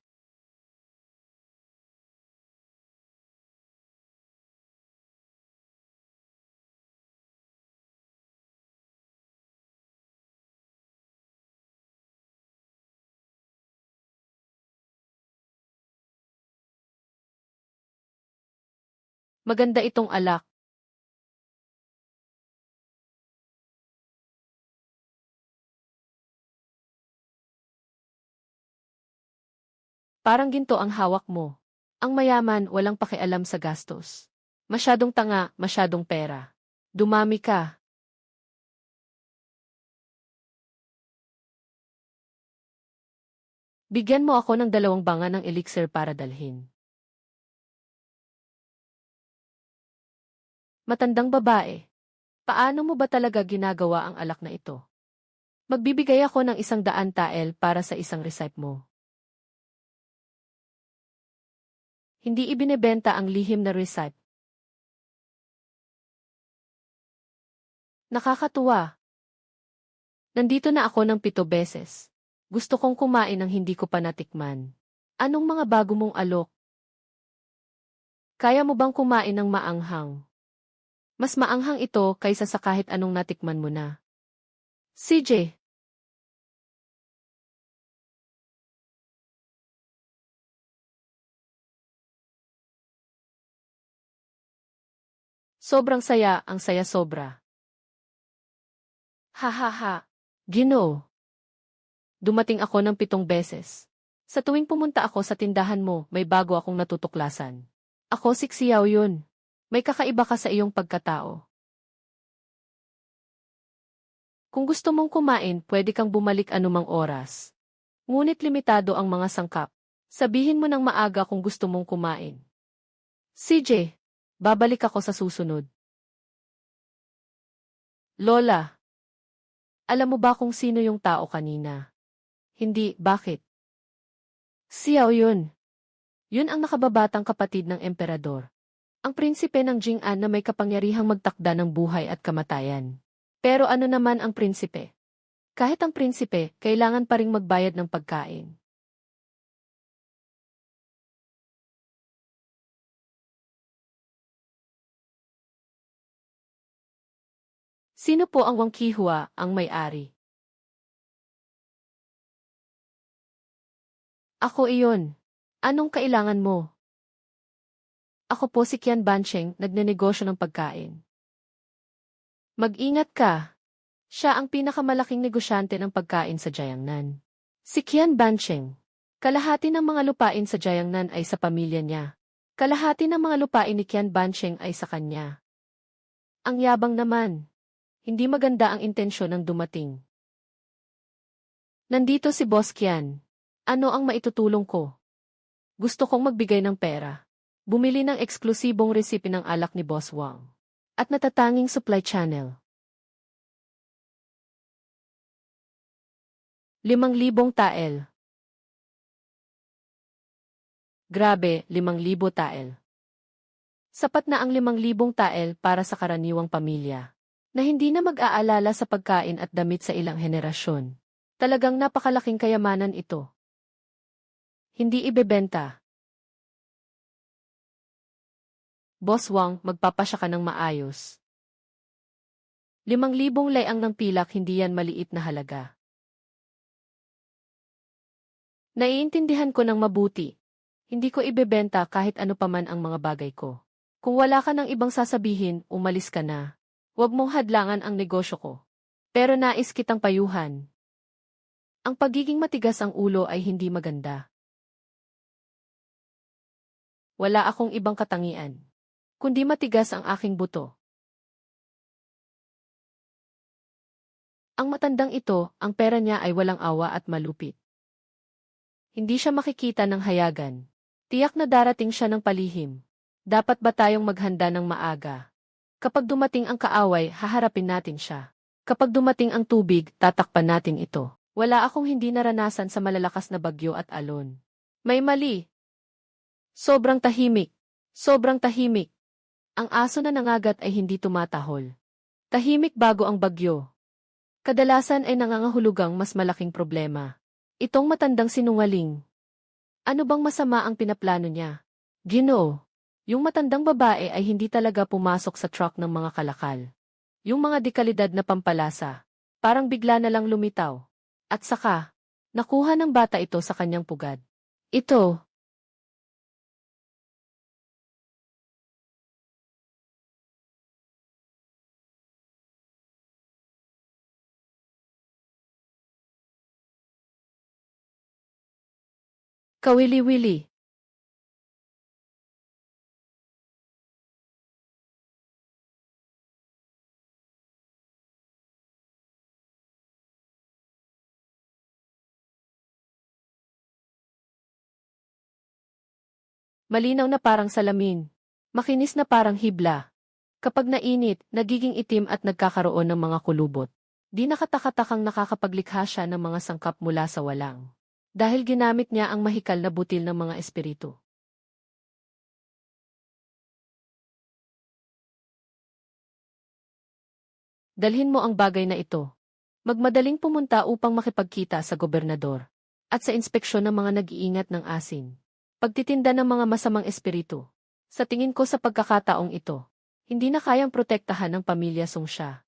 A: Maganda itong alak. Parang ginto ang hawak mo. Ang mayaman walang pakialam sa gastos. Masyadong tanga, masyadong pera. Dumami ka. Bigyan mo ako ng 2 banga ng elixir para dalhin. Matandang babae. Paano mo ba talaga ginagawa ang alak na ito? Magbibigay ako ng 100 tael para sa isang recipe mo. Hindi ibinebenta ang lihim na recipe. Nakakatuwa. Nandito na ako ng 7 beses. Gusto kong kumain ng hindi ko pa natikman. Anong mga bago mong alok? Kaya mo bang kumain ng maanghang? Mas maanghang ito kaysa sa kahit anong natikman mo na. CJ. Sobrang saya, ang saya sobra. Ha ha ha. Ginoo. Dumating ako ng 7 beses. Sa tuwing pumunta ako sa tindahan mo, may bago akong natutuklasan. Ako si Xiao yun. May kakaiba ka sa iyong pagkatao. Kung gusto mong kumain, pwede kang bumalik anumang oras. Ngunit limitado ang mga sangkap. Sabihin mo ng maaga kung gusto mong kumain. CJ, babalik ako sa susunod. Lola, alam mo ba kung sino yung tao kanina? Hindi, bakit? Xiao yun. Yun ang nakababatang kapatid ng emperador. Ang prinsipe ng Jing'an na may kapangyarihang magtakda ng buhay at kamatayan. Pero ano naman ang prinsipe? Kahit ang prinsipe, kailangan pa ring magbayad ng pagkain. Sino po ang Wang Qihua, ang may-ari? Ako iyon. Anong kailangan mo? Ako po si Qian Bansheng, nagnenegosyo ng pagkain. Mag-ingat ka. Siya ang pinakamalaking negosyante ng pagkain sa Jiangnan. Si Qian Bansheng. Kalahati ng mga lupain sa Jiangnan ay sa pamilya niya. Kalahati ng mga lupain ni Qian Bansheng ay sa kanya. Ang yabang naman. Hindi maganda ang intensyon ng dumating. Nandito si Boss Qian. Ano ang maitutulong ko? Gusto kong magbigay ng pera. Bumili ng eksklusibong resipe ng alak ni Boss Wang. At natatanging supply channel. 5,000 tael. Grabe, 5,000 tael. Sapat na ang 5,000 tael para sa karaniwang pamilya, na hindi na mag-aalala sa pagkain at damit sa ilang henerasyon. Talagang napakalaking kayamanan ito. Hindi ibebenta. Boss Wang, magpapasya ka ng maayos. 5,000 layang ng pilak, hindi yan maliit na halaga. Naiintindihan ko ng mabuti. Hindi ko ibebenta kahit ano paman ang mga bagay ko. Kung wala ka ng ibang sasabihin, umalis ka na. Huwag mong hadlangan ang negosyo ko. Pero nais kitang payuhan. Ang pagiging matigas ang ulo ay hindi maganda. Wala akong ibang katangian, kundi matigas ang aking buto. Ang matandang ito, ang pera niya ay walang awa at malupit. Hindi siya makikita ng hayagan. Tiyak na darating siya ng palihim. Dapat ba tayong maghanda ng maaga? Kapag dumating ang kaaway, haharapin natin siya. Kapag dumating ang tubig, tatakpan natin ito. Wala akong hindi naranasan sa malalakas na bagyo at alon. May mali. Sobrang tahimik. Sobrang tahimik. Ang aso na nangagat ay hindi tumatahol. Tahimik bago ang bagyo. Kadalasan ay nangangahulugang mas malaking problema. Itong matandang sinungaling. Ano bang masama ang pinaplano niya? Ginoo. Yung matandang babae ay hindi talaga pumasok sa truck ng mga kalakal. Yung mga dekalidad na pampalasa, parang bigla na lang lumitaw. At saka, nakuha ng bata ito sa kanyang pugad. Ito. Kawili-wili. Malinaw na parang salamin. Makinis na parang hibla. Kapag nainit, nagiging itim at nagkakaroon ng mga kulubot. Di nakatakatakang nakakapaglikha siya ng mga sangkap mula sa walang. Dahil ginamit niya ang mahikal na butil ng mga espiritu. Dalhin mo ang bagay na ito. Magmadaling pumunta upang makipagkita sa gobernador. At sa inspeksyon ng mga nag-iingat ng asin. Pagtitinda ng mga masamang espiritu. Sa tingin ko sa pagkakataong ito, hindi na kayang protektahan ng pamilya Song siya.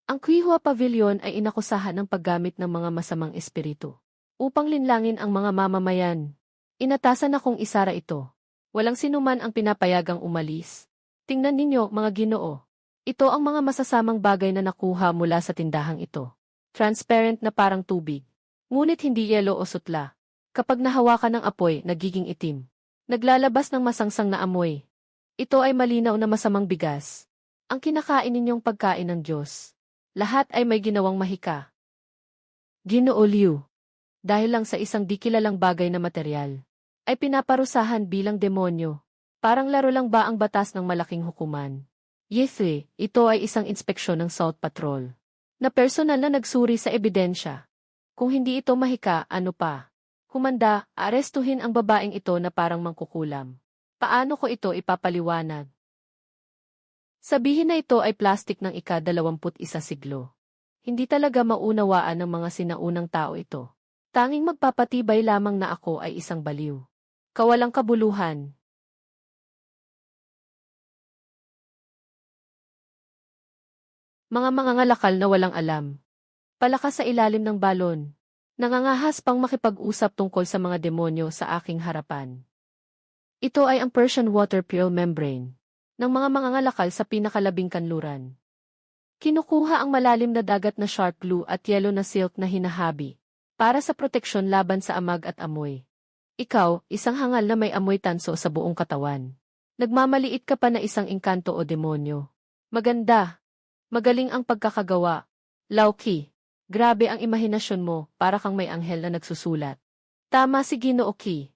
A: Ang Quihua Pavilion ay inakusahan ng paggamit ng mga masamang espiritu upang linlangin ang mga mamamayan. Inatasan akong isara ito. Walang sinuman ang pinapayagang umalis. Tingnan ninyo, mga Ginoo. Ito ang mga masasamang bagay na nakuha mula sa tindahang ito. Transparent na parang tubig. Ngunit hindi yelo o sutla. Kapag nahawakan ng apoy, nagiging itim. Naglalabas ng masangsang na amoy. Ito ay malinaw na masamang bigas. Ang kinakain ninyong pagkain ng Diyos. Lahat ay may ginawang mahika. Ginoo Liu. Dahil lang sa isang di kilalang bagay na materyal, ay pinaparusahan bilang demonyo. Parang laro lang ba ang batas ng malaking hukuman? Yefre, ito ay isang inspeksyon ng South Patrol. Na personal na nagsuri sa ebidensya. Kung hindi ito mahika, ano pa? Humanda, arestuhin ang babaeng ito na parang mangkukulam. Paano ko ito ipapaliwanag? Sabihin na ito ay plastik ng ika-21 siglo. Hindi talaga maunawaan ng mga sinaunang tao ito. Tanging magpapatibay lamang na ako ay isang baliw. Kawalang kabuluhan. Mga mangangalakal na walang alam. Palakas sa ilalim ng balon. Nangangahas pang makipag-usap tungkol sa mga demonyo sa aking harapan. Ito ay ang Persian water pearl membrane ng mga mangangalakal sa pinakalabing kanluran. Kinukuha ang malalim na dagat na shark glue at yellow na silk na hinahabi para sa proteksyon laban sa amag at amoy. Ikaw, isang hangal na may amoy tanso sa buong katawan. Nagmamaliit ka pa na isang engkanto o demonyo. Maganda. Magaling ang pagkakagawa. Lauki. Grabe ang imahinasyon mo, para kang may anghel na nagsusulat. Tama si Ginoo Qi.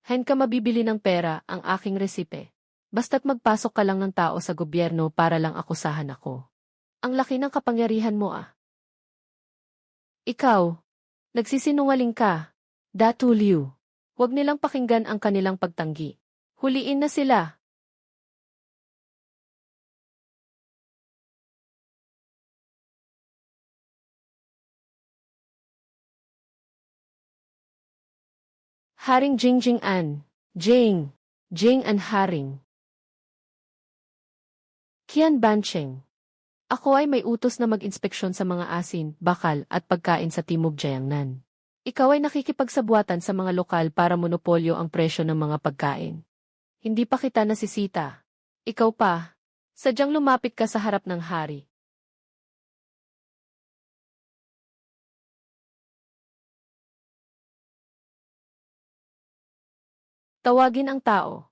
A: Hen ka mabibili ng pera ang aking resipe. Basta't magpasok ka lang ng tao sa gobyerno para lang akusahan ako. Ang laki ng kapangyarihan mo ah. Ikaw, nagsisinungaling ka. Datu Liu. Huwag nilang pakinggan ang kanilang pagtanggi. Huliin na sila. Haring Jingjing An. Jing. Jing An Haring. Qian Bancheng. Ako ay may utos na mag-inspeksyon sa mga asin, bakal at pagkain sa Timog Jiangnan. Ikaw ay nakikipagsabuatan sa mga lokal para monopolyo ang presyo ng mga pagkain. Hindi pa kita nasisita. Ikaw pa. Sadyang lumapit ka sa harap ng hari. Tawagin ang tao.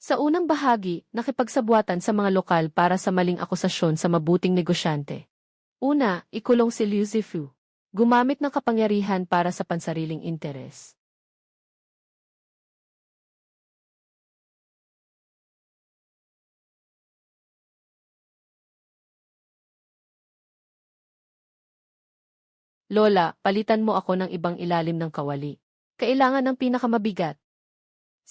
A: Sa unang bahagi, nakipagsabuatan sa mga lokal para sa maling akusasyon sa mabuting negosyante. Una, ikulong si Liu Zifu. Gumamit ng kapangyarihan para sa pansariling interes. Lola, palitan mo ako ng ibang ilalim ng kawali. Kailangan ng pinakamabigat.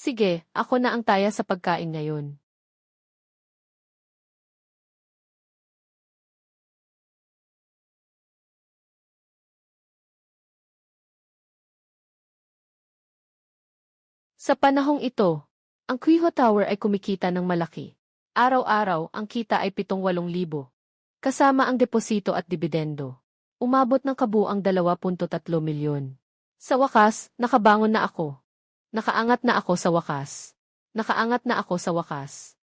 A: Sige, ako na ang taya sa pagkain ngayon. Sa panahong ito, ang Quiho Tower ay kumikita ng malaki. Araw-araw, ang kita ay 7,800. Kasama ang deposito at dibidendo. Umabot ng kabuang 2.3 milyon. Sa wakas, nakabangon na ako. Nakaangat na ako sa wakas. Nakaangat na ako sa wakas.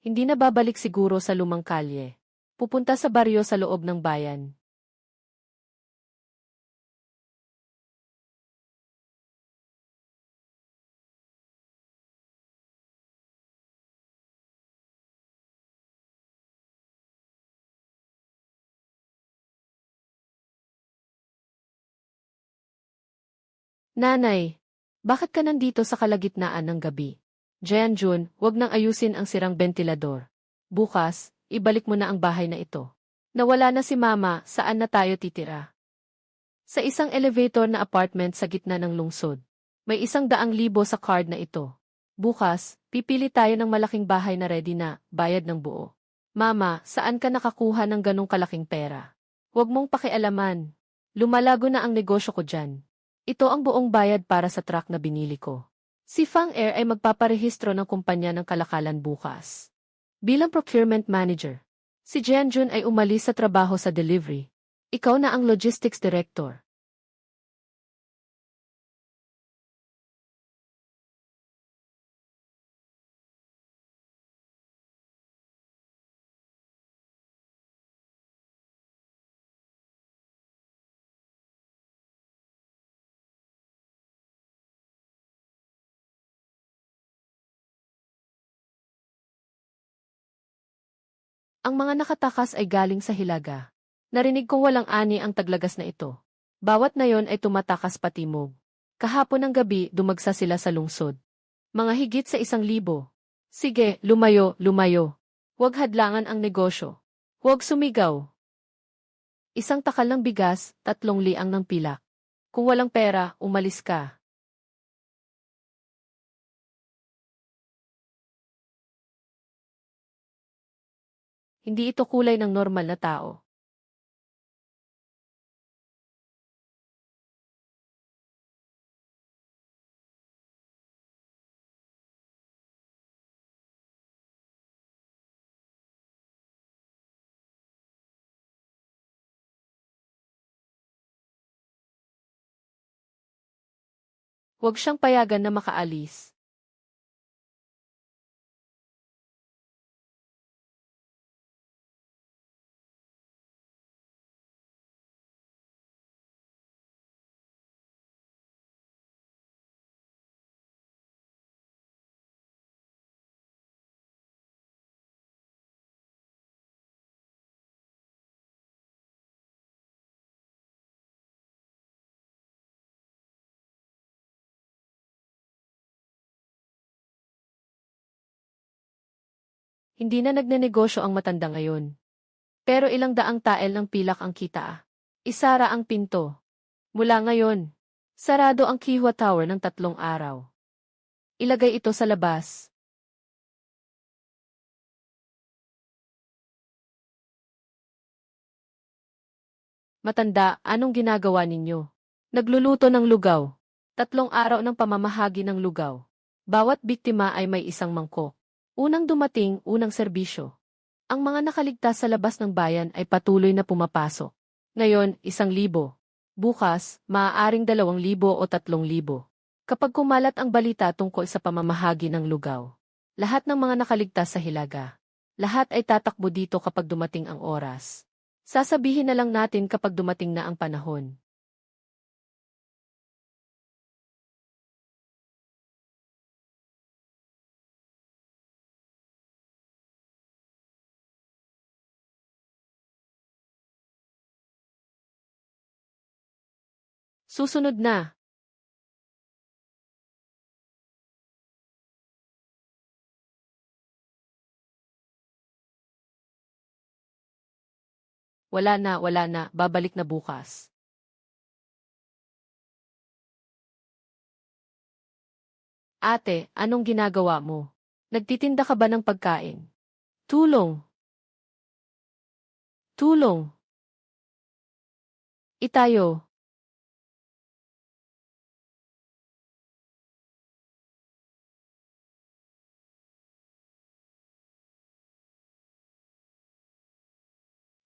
A: Hindi na babalik siguro sa lumang kalye. Pupunta sa baryo sa loob ng bayan. Nanay, bakit ka nandito sa kalagitnaan ng gabi? Jianjun, wag nang ayusin ang sirang bentilador. Bukas, ibalik mo na ang bahay na ito. Nawala na si Mama, saan na tayo titira? Sa isang elevator na apartment sa gitna ng lungsod. May 100,000 sa card na ito. Bukas, pipili tayo ng malaking bahay na ready na, bayad ng buo. Mama, saan ka nakakuha ng ganong kalaking pera? Huwag mong pakialaman. Lumalago na ang negosyo ko dyan. Ito ang buong bayad para sa truck na binili ko. Si Fang Air ay magpaparehistro ng kumpanya ng kalakalan bukas. Bilang procurement manager, si Jianjun ay umalis sa trabaho sa delivery. Ikaw na ang logistics director. Ang mga nakatakas ay galing sa Hilaga. Narinig kong walang ani ang taglagas na ito. Bawat na yon ay tumatakas patimog. Kahapon ng gabi, dumagsa sila sa lungsod. Mga higit sa 1,000. Sige, lumayo, lumayo. Huwag hadlangan ang negosyo. Huwag sumigaw. Isang takal ng bigas, 3 liang ng pilak. Kung walang pera, umalis ka. Hindi ito kulay ng normal na tao. Huwag siyang payagan na makaalis. Hindi na nagnenegosyo ang matanda ngayon. Pero ilang daang tael ng pilak ang kita. Isara ang pinto. Mula ngayon, sarado ang Kihwa Tower ng 3 araw. Ilagay ito sa labas. Matanda, anong ginagawa ninyo? Nagluluto ng lugaw. 3 araw ng pamamahagi ng lugaw. Bawat biktima ay may isang mangkok. Unang dumating, unang serbisyo. Ang mga nakaligtas sa labas ng bayan ay patuloy na pumapasok. Ngayon, 1,000. Bukas, maaaring 2,000 o 3,000. Kapag kumalat ang balita tungkol sa pamamahagi ng lugaw, lahat ng mga nakaligtas sa Hilaga, lahat ay tatakbo dito kapag dumating ang oras. Sasabihin na lang natin kapag dumating na ang panahon. Susunod na. Wala na, babalik na bukas. Ate, anong ginagawa mo? Nagtitinda ka ba ng pagkain? Tulong. Tulong. Itayo.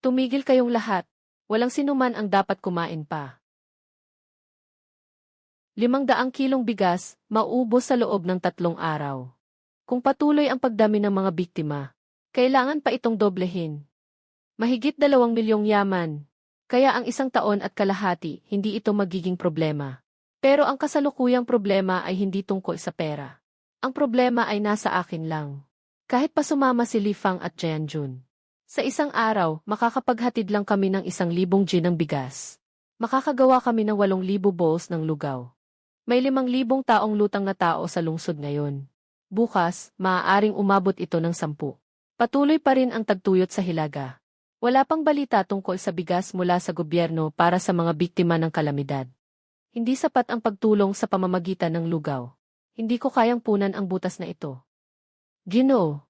A: Tumigil kayong lahat. Walang sinuman ang dapat kumain pa. 500 kilong bigas, maubos sa loob ng 3 araw. Kung patuloy ang pagdami ng mga biktima, kailangan pa itong doblehin. Mahigit 2 milyong yaman. Kaya ang 1 taon at kalahati, hindi ito magiging problema. Pero ang kasalukuyang problema ay hindi tungkol sa pera. Ang problema ay nasa akin lang. Kahit pa sumama si Li Fang at Jianjun. Sa 1 araw, makakapaghatid lang kami ng 1,000 gin ng bigas. Makakagawa kami ng 8,000 bowls ng lugaw. May 5,000 taong lutang na tao sa lungsod ngayon. Bukas, maaaring umabot ito ng 10. Patuloy pa rin ang tagtuyot sa Hilaga. Wala pang balita tungkol sa bigas mula sa gobyerno para sa mga biktima ng kalamidad. Hindi sapat ang pagtulong sa pamamagitan ng lugaw. Hindi ko kayang punan ang butas na ito. Ginoo.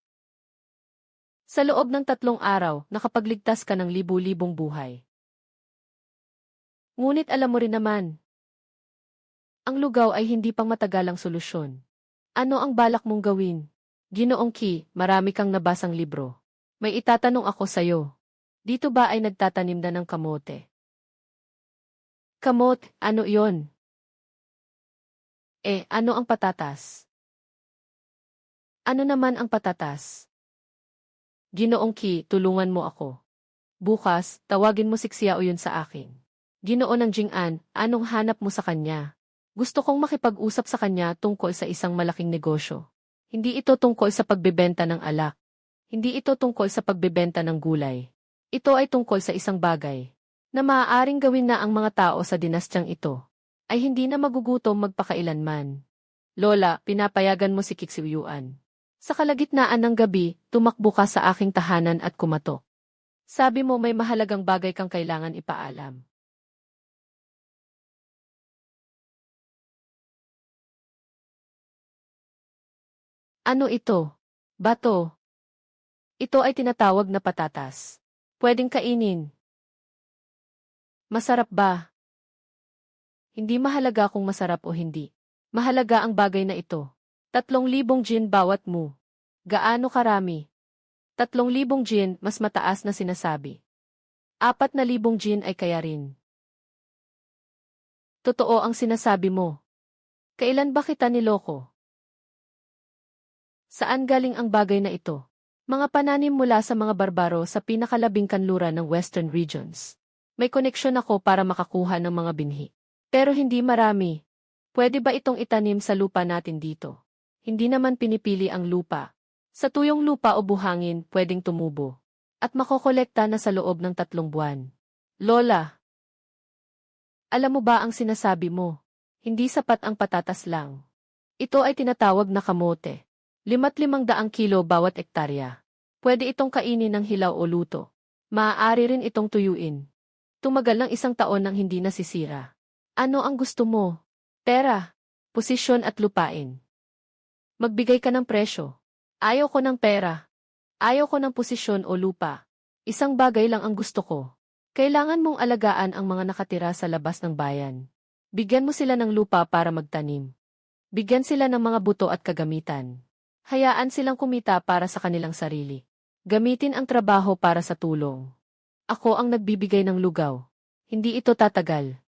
A: Sa loob ng 3 araw, nakapagligtas ka ng libu-libong buhay. Ngunit alam mo rin naman, ang lugaw ay hindi pang matagalang solusyon. Ano ang balak mong gawin? Ginoong Qi, marami kang nabasang libro. May itatanong ako sa'yo. Dito ba ay nagtatanim na ng kamote? Kamote, ano yon? Ano ang patatas? Ano naman ang patatas? Ginoong Qi, tulungan mo ako. Bukas, tawagin mo si Xiao Yun sa akin. Ginoo ng Jing'an, anong hanap mo sa kanya? Gusto kong makipag-usap sa kanya tungkol sa isang malaking negosyo. Hindi ito tungkol sa pagbebenta ng alak. Hindi ito tungkol sa pagbebenta ng gulay. Ito ay tungkol sa isang bagay na maaaring gawin na ang mga tao sa dinastyang ito ay hindi na magugutom magpakailanman. Lola, pinapayagan mo si Kixiuyuan. Sa kalagitnaan ng gabi, tumakbo ka sa aking tahanan at kumatok. Sabi mo may mahalagang bagay kang kailangan ipaalam. Ano ito? Bato. Ito ay tinatawag na patatas. Pwedeng kainin. Masarap ba? Hindi mahalaga kung masarap o hindi. Mahalaga ang bagay na ito. 3,000 gin bawat mu. Gaano karami? 3,000 gin, mas mataas na sinasabi. 4,000 gin ay kaya rin. Totoo ang sinasabi mo. Kailan ba kita niloko? Saan galing ang bagay na ito? Mga pananim mula sa mga barbaro sa pinakalabing kanluran ng Western Regions. May koneksyon ako para makakuha ng mga binhi. Pero hindi marami. Pwede ba itong itanim sa lupa natin dito? Hindi naman pinipili ang lupa. Sa tuyong lupa o buhangin, pwedeng tumubo. At makokolekta na sa loob ng 3 buwan. Lola, alam mo ba ang sinasabi mo? Hindi sapat ang patatas lang. Ito ay tinatawag na kamote. 5,500 kilo bawat ektarya. Pwede itong kainin ng hilaw o luto. Maaari rin itong tuyuin. Tumagal ng 1 taon nang hindi nasisira. Ano ang gusto mo? Pera, posisyon at lupain. Magbigay ka ng presyo. Ayaw ko ng pera. Ayaw ko ng posisyon o lupa. Isang bagay lang ang gusto ko. Kailangan mong alagaan ang mga nakatira sa labas ng bayan. Bigyan mo sila ng lupa para magtanim. Bigyan sila ng mga buto at kagamitan. Hayaan silang kumita para sa kanilang sarili. Gamitin ang trabaho para sa tulong. Ako ang nagbibigay ng lugaw. Hindi ito tatagal.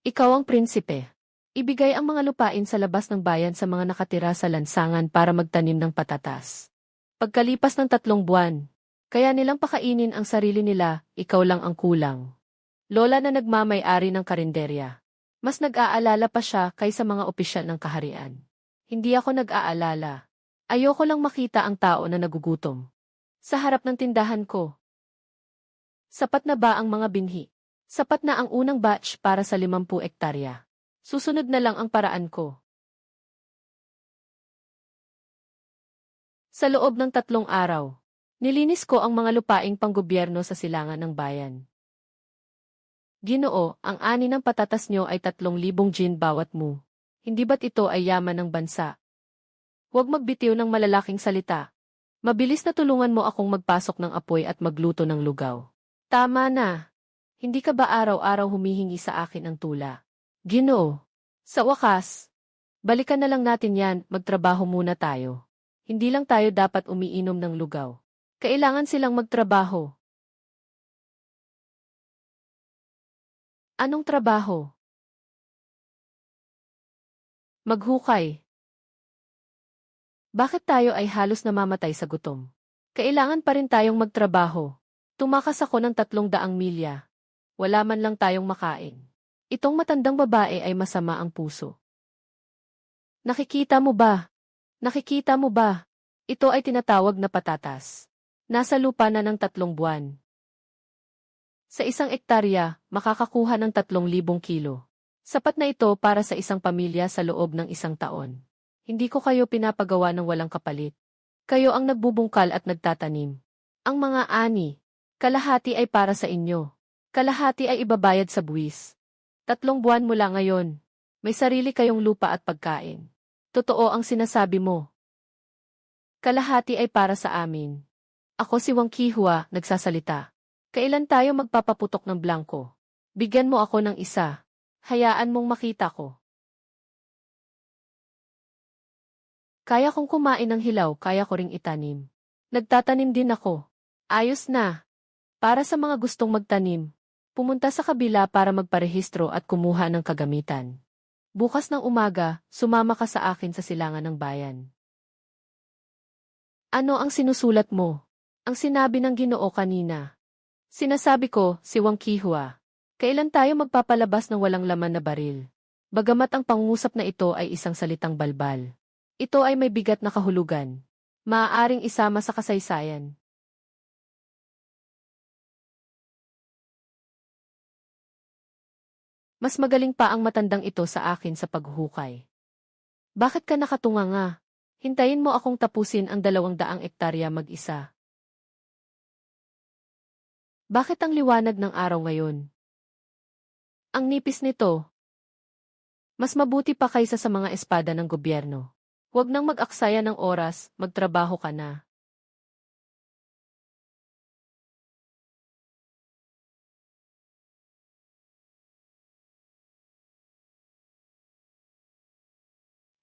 A: Ikaw ang prinsipe. Ibigay ang mga lupain sa labas ng bayan sa mga nakatira sa lansangan para magtanim ng patatas. Pagkalipas ng 3 buwan, kaya nilang pakainin ang sarili nila, ikaw lang ang kulang. Lola na nagmamay-ari ng karinderya. Mas nag-aalala pa siya kaysa mga opisyal ng kaharian. Hindi ako nag-aalala. Ayoko lang makita ang tao na nagugutom. Sa harap ng tindahan ko. Sapat na ba ang mga binhi? Sapat na ang unang batch para sa 50 ektarya. Susunod na lang ang paraan ko. Sa loob ng 3 araw, nilinis ko ang mga lupaing panggobyerno sa silangan ng bayan. Ginoo, ang ani ng patatas nyo ay 3,000 gin bawat mu. Hindi ba't ito ay yaman ng bansa? Huwag magbitiw ng malalaking salita. Mabilis na tulungan mo akong magpasok ng apoy at magluto ng lugaw. Tama na. Hindi ka ba araw-araw humihingi sa akin ang tula? Ginoo. Sa wakas, balikan na lang natin yan, magtrabaho muna tayo. Hindi lang tayo dapat umiinom ng lugaw. Kailangan silang magtrabaho. Anong trabaho? Maghukay. Bakit tayo ay halos namamatay sa gutom? Kailangan pa rin tayong magtrabaho. Tumakas ako ng 300 milya. Wala man lang tayong makain. Itong matandang babae ay masama ang puso. Nakikita mo ba? Nakikita mo ba? Ito ay tinatawag na patatas. Nasa lupa na ng 3 buwan. Sa 1 ektarya, makakakuha ng 3,000 kilo. Sapat na ito para sa isang pamilya sa loob ng 1 taon. Hindi ko kayo pinapagawa ng walang kapalit. Kayo ang nagbubungkal at nagtatanim. Ang mga ani, kalahati ay para sa inyo. Kalahati ay ibabayad sa buwis. 3 buwan mula ngayon, may sarili kayong lupa at pagkain. Totoo ang sinasabi mo. Kalahati ay para sa amin. Ako si Wang Kihua, nagsasalita. Kailan tayo magpapaputok ng blanco? Bigyan mo ako ng isa. Hayaan mong makita ko. Kaya kong kumain ng hilaw, kaya ko ring itanim. Nagtatanim din ako. Ayos na. Para sa mga gustong magtanim, pumunta sa kabila para magparehistro at kumuha ng kagamitan. Bukas ng umaga, sumama ka sa akin sa silangan ng bayan. Ano ang sinusulat mo? Ang sinabi ng Ginoo kanina. Sinasabi ko, si Wang Kihua. Kailan tayo magpapalabas ng walang laman na baril? Bagamat ang pangungusap na ito ay isang salitang balbal. Ito ay may bigat na kahulugan. Maaaring isama sa kasaysayan. Mas magaling pa ang matandang ito sa akin sa paghuhukay. Bakit ka nakatunganga? Hintayin mo akong tapusin ang 200 ektarya mag-isa. Bakit ang liwanag ng araw ngayon? Ang nipis nito. Mas mabuti pa kaysa sa mga espada ng gobyerno. Huwag nang mag-aksaya ng oras, magtrabaho ka na.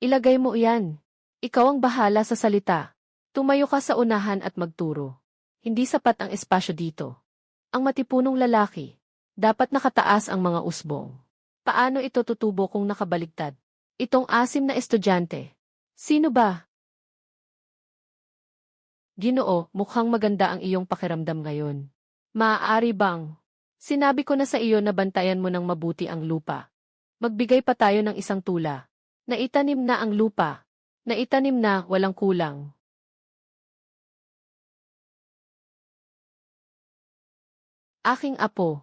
A: Ilagay mo iyan. Ikaw ang bahala sa salita. Tumayo ka sa unahan at magturo. Hindi sapat ang espasyo dito. Ang matipunong lalaki. Dapat nakataas ang mga usbong. Paano ito tutubo kung nakabaligtad? Itong asim na estudyante. Sino ba? Ginoo, mukhang maganda ang iyong pakiramdam ngayon. Maaari bang? Sinabi ko na sa iyo na bantayan mo ng mabuti ang lupa. Magbigay pa tayo ng isang tula. Naitanim na ang lupa. Naitanim na, walang kulang. Aking apo.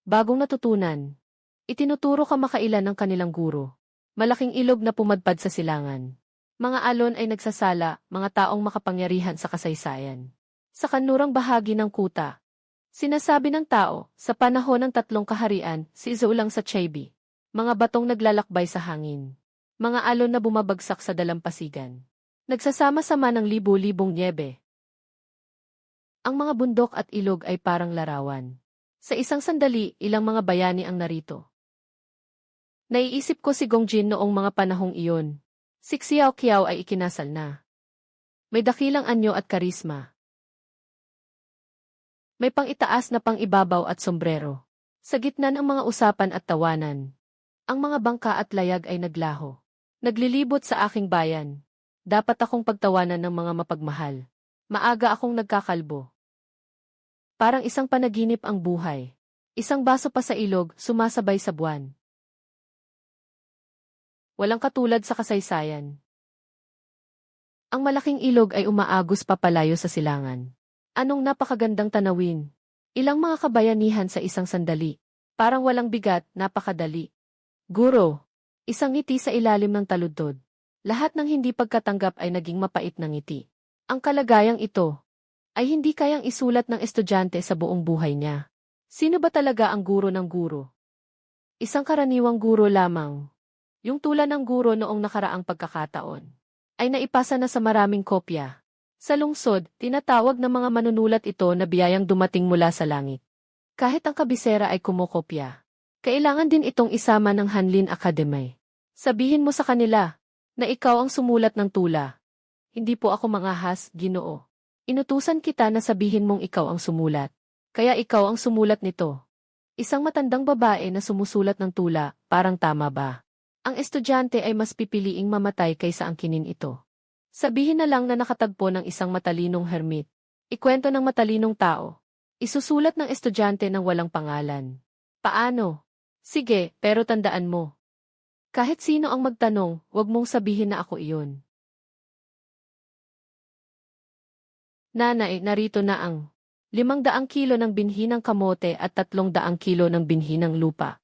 A: Bagong natutunan. Itinuturo ka makailan ng kanilang guro. Malaking ilog na pumadpad sa silangan. Mga alon ay nagsasala, mga taong makapangyarihan sa kasaysayan. Sa kanlurang bahagi ng kuta. Sinasabi ng tao, sa panahon ng tatlong kaharian, si Zoulang sa Chaybi. Mga batong naglalakbay sa hangin. Mga alon na bumabagsak sa dalampasigan. Nagsasama-sama ng libu-libong niebe. Ang mga bundok at ilog ay parang larawan. Sa isang sandali, ilang mga bayani ang narito. Naiisip ko si Gongjin noong mga panahong iyon. Si Xiao Qiao ay ikinasal na. May dakilang anyo at karisma. May pang-itaas na pang-ibabaw at sombrero. Sa gitna ng mga usapan at tawanan, ang mga bangka at layag ay naglaho. Naglilibot sa aking bayan. Dapat akong pagtawanan ng mga mapagmahal. Maaga akong nagkakalbo. Parang isang panaginip ang buhay. Isang baso pa sa ilog, sumasabay sa buwan. Walang katulad sa kasaysayan. Ang malaking ilog ay umaagos papalayo sa silangan. Anong napakagandang tanawin. Ilang mga kabayanihan sa isang sandali. Parang walang bigat, napakadali. Guro. Isang ngiti sa ilalim ng taludtod. Lahat ng hindi pagkatanggap ay naging mapait na ngiti. Ang kalagayang ito ay hindi kayang isulat ng estudyante sa buong buhay niya. Sino ba talaga ang guro ng guro? Isang karaniwang guro lamang. Yung tula ng guro noong nakaraang pagkakataon ay naipasa na sa maraming kopya. Sa lungsod, tinatawag ng mga manunulat ito na biyayang dumating mula sa langit. Kahit ang kabisera ay kumokopya, kailangan din itong isama ng Hanlin Academy. Sabihin mo sa kanila na ikaw ang sumulat ng tula. Hindi po ako mangahas, Ginoo. Inutusan kita na sabihin mong ikaw ang sumulat. Kaya ikaw ang sumulat nito. Isang matandang babae na sumusulat ng tula, parang tama ba? Ang estudyante ay mas pipiliing mamatay kaysa angkinin ito. Sabihin na lang na nakatagpo ng isang matalinong hermit. Ikwento ng matalinong tao. Isusulat ng estudyante ng walang pangalan. Paano? Sige, pero tandaan mo. Kahit sino ang magtanong, huwag mong sabihin na ako iyon. Nanay, narito na ang 500 kilo ng binhi ng kamote at 300 kilo ng binhi ng lupa.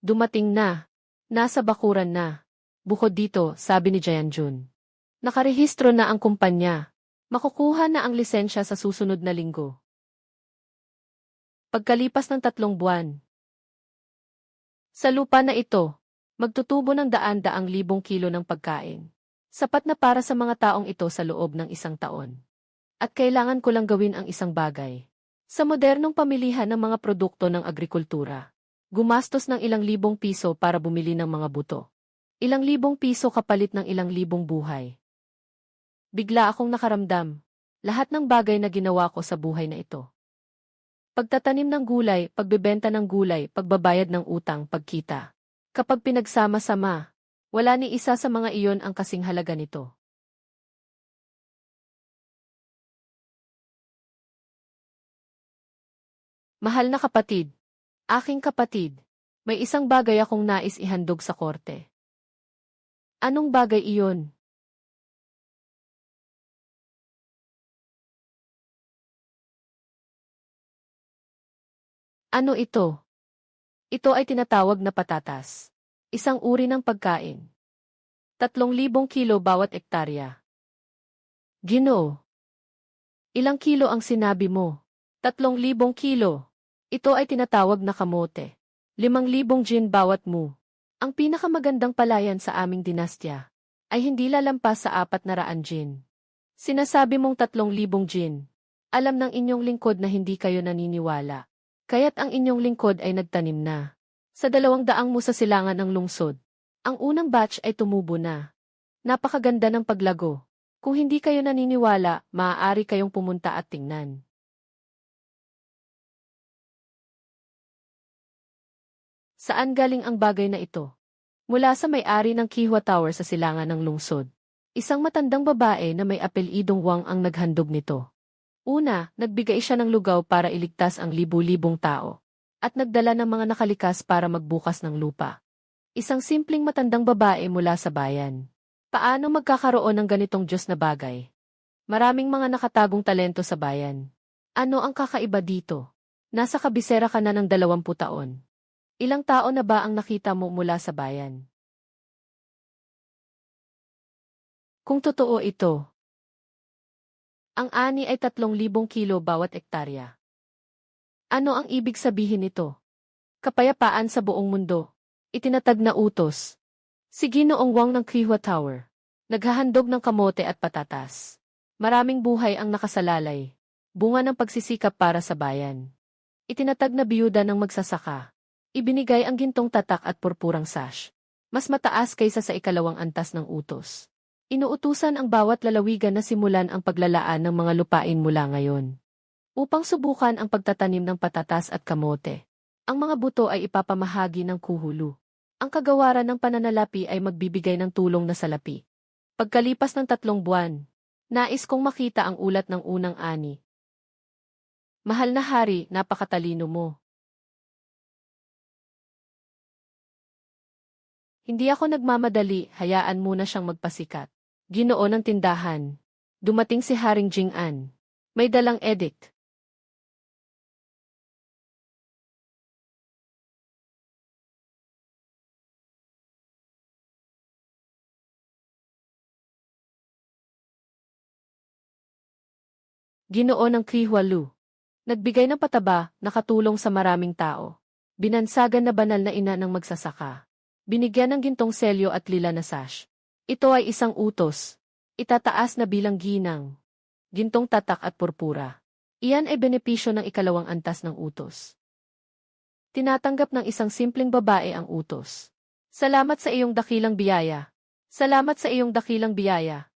A: Dumating na. Nasa bakuran na. Bukod dito, sabi ni Jayanjun. Nakarehistro na ang kumpanya. Makukuha na ang lisensya sa susunod na linggo. Pagkalipas ng 3 buwan. Sa lupa na ito, magtutubo ng daan-daang libong kilo ng pagkain. Sapat na para sa mga taong ito sa loob ng 1 taon. At kailangan ko lang gawin ang isang bagay. Sa modernong pamilihan ng mga produkto ng agrikultura, gumastos ng ilang libong piso para bumili ng mga buto. Ilang libong piso kapalit ng ilang libong buhay. Bigla akong nakaramdam. Lahat ng bagay na ginawa ko sa buhay na ito. Pagtatanim ng gulay, pagbebenta ng gulay, pagbabayad ng utang, pagkita. Kapag pinagsama-sama, wala ni isa sa mga iyon ang kasing halaga nito. Mahal na kapatid, aking kapatid, may isang bagay akong nais ihandog sa korte. Anong bagay iyon? Ano ito? Ito ay tinatawag na patatas. Isang uri ng pagkain. 3,000 kilo bawat ektarya. Ginoo. Ilang kilo ang sinabi mo? 3,000 kilo. Ito ay tinatawag na kamote. 5,000 gin bawat mu. Ang pinakamagandang palayan sa aming dinastya ay hindi lalampas sa 400 gin. Sinasabi mong 3,000 gin. Alam ng inyong lingkod na hindi kayo naniniwala. Kaya't ang inyong lingkod ay nagtanim na. Sa 200 mo sa silangan ng lungsod. Ang unang batch ay tumubo na. Napakaganda ng paglago. Kung hindi kayo naniniwala, maaari kayong pumunta at tingnan. Saan galing ang bagay na ito? Mula sa may-ari ng Kihwa Tower sa silangan ng lungsod. Isang matandang babae na may apelyidong Wang ang naghandog nito. Una, nagbigay siya ng lugaw para iligtas ang libu-libong tao. At nagdala ng mga nakalikas para magbukas ng lupa. Isang simpleng matandang babae mula sa bayan. Paano magkakaroon ng ganitong Diyos na bagay? Maraming mga nakatagong talento sa bayan. Ano ang kakaiba dito? Nasa kabisera ka na ng 20 taon. Ilang tao na ba ang nakita mo mula sa bayan? Kung totoo ito, Ang ani ay 3,000 kilo bawat ektarya. Ano ang ibig sabihin nito? Kapayapaan sa buong mundo. Itinatag na utos. Si Ginoong Wang ng Kihwa Tower. Naghahandog ng kamote at patatas. Maraming buhay ang nakasalalay. Bunga ng pagsisikap para sa bayan. Itinatag na biyuda ng magsasaka. Ibinigay ang gintong tatak at purpurang sash. Mas mataas kaysa sa ikalawang antas ng utos. Inuutusan ang bawat lalawigan na simulan ang paglalaan ng mga lupain mula ngayon. Upang subukan ang pagtatanim ng patatas at kamote. Ang mga buto ay ipapamahagi ng kuhulu. Ang kagawaran ng pananalapi ay magbibigay ng tulong na salapi. Pagkalipas ng 3 buwan, nais kong makita ang ulat ng unang ani. Mahal na hari, napakatalino mo. Hindi ako nagmamadali, hayaan muna siyang magpasikat. Ginoo ng tindahan. Dumating si Haring Jing'an. May dalang edict. Ginoo ng Kihwalu. Nagbigay ng pataba, nakatulong sa maraming tao. Binansagan na banal na ina ng magsasaka. Binigyan ng gintong selyo at lila na sash. Ito ay isang utos. Itataas na bilang ginang. Gintong tatak at purpura. Iyan ay benepisyo ng ikalawang antas ng utos. Tinatanggap ng isang simpleng babae ang utos. Salamat sa iyong dakilang biyaya. Salamat sa iyong dakilang biyaya.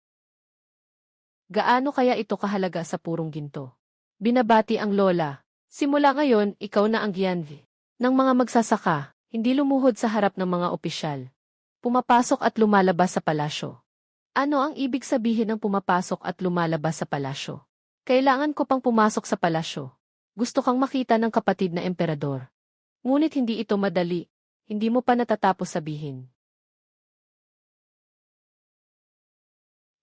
A: Gaano kaya ito kahalaga sa purong ginto? Binabati ang lola. Simula ngayon, ikaw na ang giyanvi. Ng mga magsasaka, hindi lumuhod sa harap ng mga opisyal. Pumapasok at lumalabas sa palasyo. Ano ang ibig sabihin ng pumapasok at lumalabas sa palasyo? Kailangan ko pang pumasok sa palasyo. Gusto kang makita ng kapatid na emperador. Ngunit hindi ito madali. Hindi mo pa natatapos sabihin.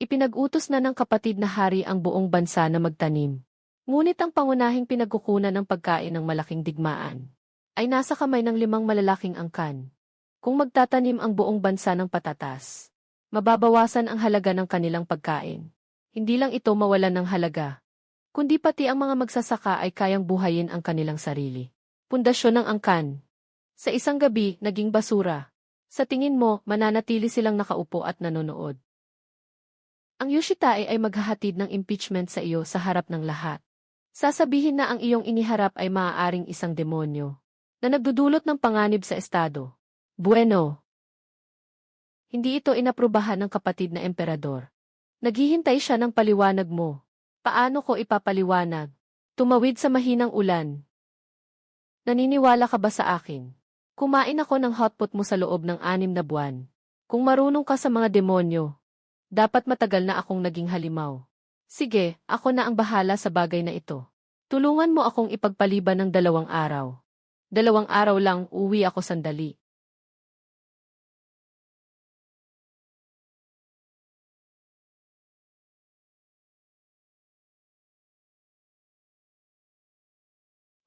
A: Ipinag-utos na ng kapatid na hari ang buong bansa na magtanim. Ngunit ang pangunahing pinagkukunan ng pagkain ng malaking digmaan ay nasa kamay ng 5 malalaking angkan. Kung magtatanim ang buong bansa ng patatas, mababawasan ang halaga ng kanilang pagkain. Hindi lang ito mawalan ng halaga, kundi pati ang mga magsasaka ay kayang buhayin ang kanilang sarili. Pundasyon ng angkan. Sa isang gabi, naging basura. Sa tingin mo, mananatili silang nakaupo at nanonood. Ang Yoshitae ay maghahatid ng impeachment sa iyo sa harap ng lahat. Sasabihin na ang iyong iniharap ay maaaring isang demonyo na nagdudulot ng panganib sa estado. Bueno. Hindi ito inaprubahan ng kapatid na emperador. Naghihintay siya ng paliwanag mo. Paano ko ipapaliwanag? Tumawid sa mahinang ulan. Naniniwala ka ba sa akin? Kumain ako ng hotpot mo sa loob ng 6 na buwan. Kung marunong ka sa mga demonyo, dapat matagal na akong naging halimaw. Sige, ako na ang bahala sa bagay na ito. Tulungan mo akong ipagpaliban ng 2 araw. 2 araw lang, uwi ako sandali.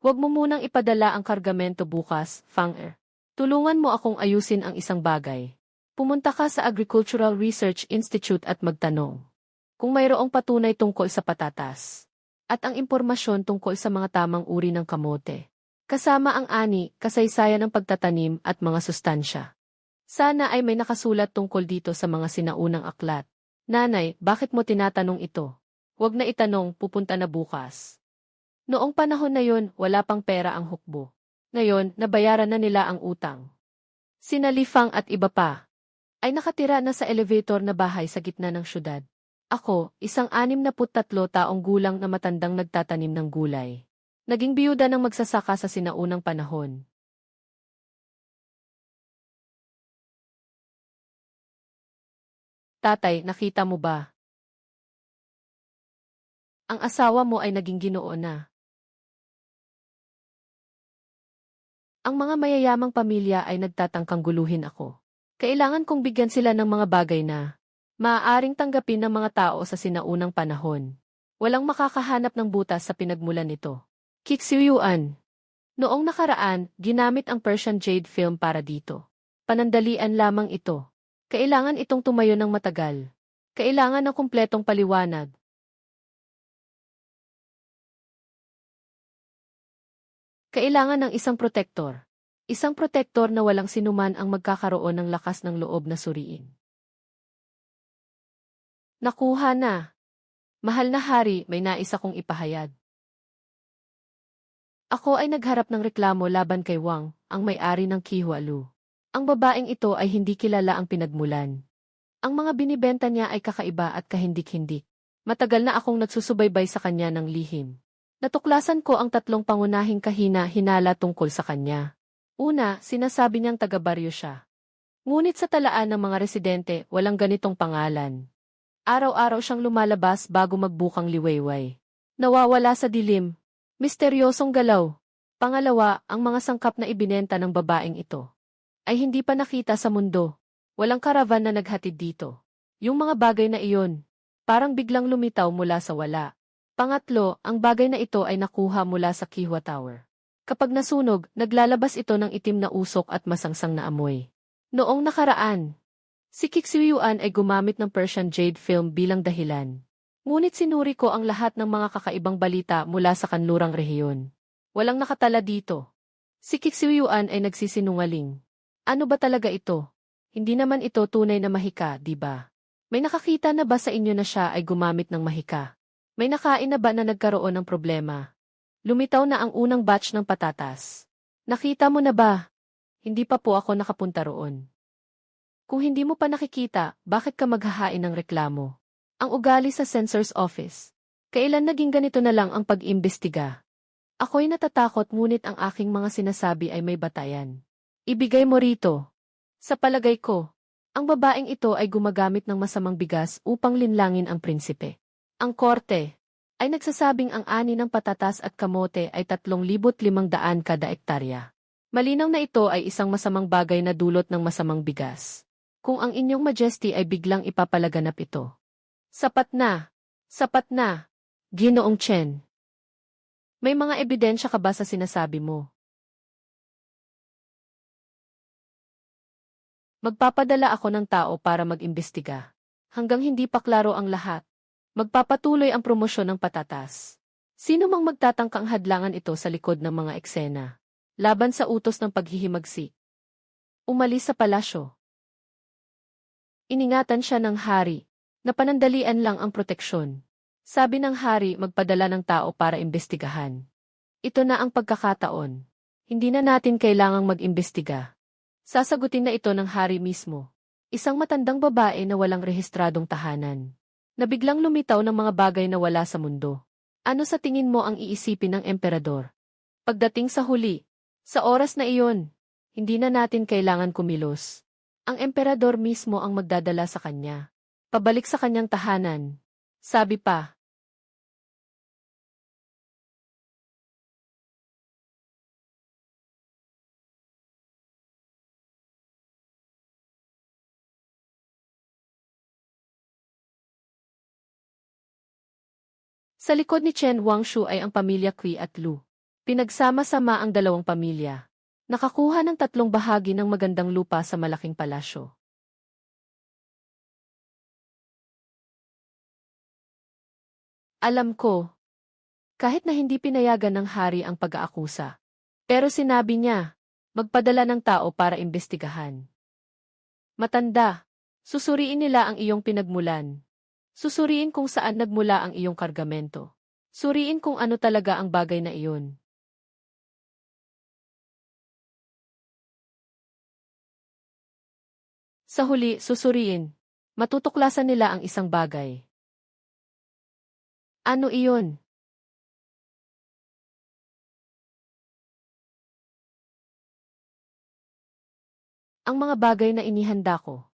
A: Huwag mo munang ipadala ang kargamento bukas, Fang-er. Tulungan mo akong ayusin ang isang bagay. Pumunta ka sa Agricultural Research Institute at magtanong kung mayroong patunay tungkol sa patatas at ang impormasyon tungkol sa mga tamang uri ng kamote. Kasama ang ani, kasaysayan ng pagtatanim at mga sustansya. Sana ay may nakasulat tungkol dito sa mga sinaunang aklat. Nanay, bakit mo tinatanong ito? Huwag na itanong, pupunta na bukas. Noong panahon na yon, wala pang pera ang hukbo. Ngayon, nabayaran na nila ang utang. Sina Li Fang at iba pa ay nakatira na sa elevator na bahay sa gitna ng syudad. Ako, isang 63 taong gulang na matandang nagtatanim ng gulay. Naging biyuda ng magsasaka sa sinaunang panahon. Tatay, nakita mo ba? Ang asawa mo ay naging Ginoo na. Ang mga mayayamang pamilya ay nagtatangkang guluhin ako. Kailangan kong bigyan sila ng mga bagay na maaaring tanggapin ng mga tao sa sinaunang panahon. Walang makakahanap ng butas sa pinagmulan nito. Kiksuyuan. Noong nakaraan, ginamit ang Persian Jade film para dito. Panandalian lamang ito. Kailangan itong tumayo ng matagal. Kailangan ng kumpletong paliwanag. Kailangan ng isang protektor. Isang protektor na walang sinuman ang magkakaroon ng lakas ng loob na suriin. Nakuha na. Mahal na hari, may nais akong ipahayag. Ako ay nagharap ng reklamo laban kay Wang, ang may-ari ng Qihualu. Ang babaeng ito ay hindi kilala ang pinagmulan. Ang mga binibenta niya ay kakaiba at kahindik-hindik. Matagal na akong nagsusubaybay sa kanya ng lihim. Natuklasan ko ang 3 pangunahing kahina-hinala tungkol sa kanya. Una, sinasabi niyang taga-baryo siya. Ngunit sa talaan ng mga residente, walang ganitong pangalan. Araw-araw siyang lumalabas bago magbukang liwayway. Nawawala sa dilim. Misteryosong galaw. Pangalawa, ang mga sangkap na ibinenta ng babaeng ito ay hindi pa nakita sa mundo. Walang karavan na naghatid dito. Yung mga bagay na iyon, parang biglang lumitaw mula sa wala. Pangatlo, ang bagay na ito ay nakuha mula sa Qihua Tower. Kapag nasunog, naglalabas ito ng itim na usok at masangsang na amoy. Noong nakaraan, si Qixueyuan ay gumamit ng Persian Jade film bilang dahilan. Ngunit sinuri ko ang lahat ng mga kakaibang balita mula sa kanlurang rehiyon. Walang nakatala dito. Si Qixueyuan ay nagsisinungaling. Ano ba talaga ito? Hindi naman ito tunay na mahika, di ba? May nakakita na ba sa inyo na siya ay gumamit ng mahika? May nakain na ba na nagkaroon ng problema? Lumitaw na ang unang batch ng patatas. Nakita mo na ba? Hindi pa po ako nakapunta roon. Kung hindi mo pa nakikita, bakit ka maghahain ng reklamo? Ang ugali sa censor's office. Kailan naging ganito na lang ang pag-imbestiga? Ako'y natatakot ngunit ang aking mga sinasabi ay may batayan. Ibigay mo rito. Sa palagay ko, ang babaeng ito ay gumagamit ng masamang bigas upang linlangin ang prinsipe. Ang korte ay nagsasabing ang ani ng patatas at kamote ay 3,500 kada ektarya. Malinaw na ito ay isang masamang bagay na dulot ng masamang bigas. Kung ang inyong majesty ay biglang ipapalaganap ito. Sapat na! Sapat na! Ginoong Chen. May mga ebidensya ka ba sa sinasabi mo? Magpapadala ako ng tao para mag-imbestiga. Hanggang hindi pa klaro ang lahat. Magpapatuloy ang promosyon ng patatas. Sino mang magtatangkang hadlangan ito sa likod ng mga eksena? Laban sa utos ng paghihimagsik. Umalis sa palasyo. Iningatan siya ng hari, na panandalian lang ang proteksyon. Sabi ng hari magpadala ng tao para imbestigahan. Ito na ang pagkakataon. Hindi na natin kailangang mag-imbestiga. Sasagutin na ito ng hari mismo. Isang matandang babae na walang rehistradong tahanan. Na biglang lumitaw ng mga bagay na wala sa mundo. Ano sa tingin mo ang iisipin ng emperador? Pagdating sa huli, sa oras na iyon, hindi na natin kailangan kumilos. Ang emperador mismo ang magdadala sa kanya. Pabalik sa kanyang tahanan. Sabi pa. Sa likod ni Chen Wangshu ay ang pamilya Kui at Lu. Pinagsama-sama ang dalawang pamilya. Nakakuha ng 3 bahagi ng magandang lupa sa malaking palasyo. Alam ko, kahit na hindi pinayagan ng hari ang pag-aakusa. Pero sinabi niya, magpadala ng tao para imbestigahan. Matanda, susuriin nila ang iyong pinagmulan. Susuriin kung saan nagmula ang iyong kargamento. Suriin kung ano talaga ang bagay na iyon. Sa huli, susuriin. Matutuklasan nila ang isang bagay. Ano iyon? Ang mga bagay na inihanda ko.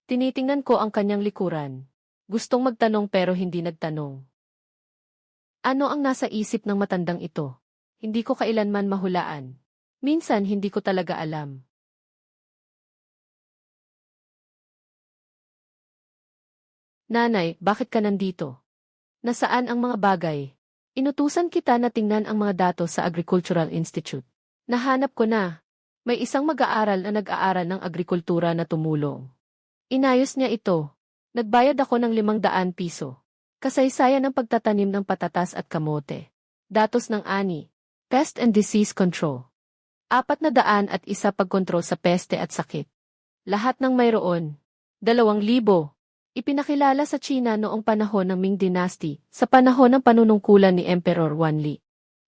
A: Tinitingnan ko ang kanyang likuran. Gustong magtanong pero hindi nagtanong. Ano ang nasa isip ng matandang ito? Hindi ko kailanman mahulaan. Minsan hindi ko talaga alam. Nanay, bakit ka nandito? Nasaan ang mga bagay? Inutusan kita na tingnan ang mga datos sa Agricultural Institute. Nahanap ko na. May isang mag-aaral na nag-aaral ng agrikultura na tumulong. Inayos niya ito. Nagbayad ako ng 500 piso. Kasaysayan ng pagtatanim ng patatas at kamote. Datos ng ani. Pest and Disease Control. 401 pagkontrol sa peste at sakit. Lahat ng mayroon. 2,000. Ipinakilala sa China noong panahon ng Ming Dynasty, sa panahon ng panunungkulan ni Emperor Wanli.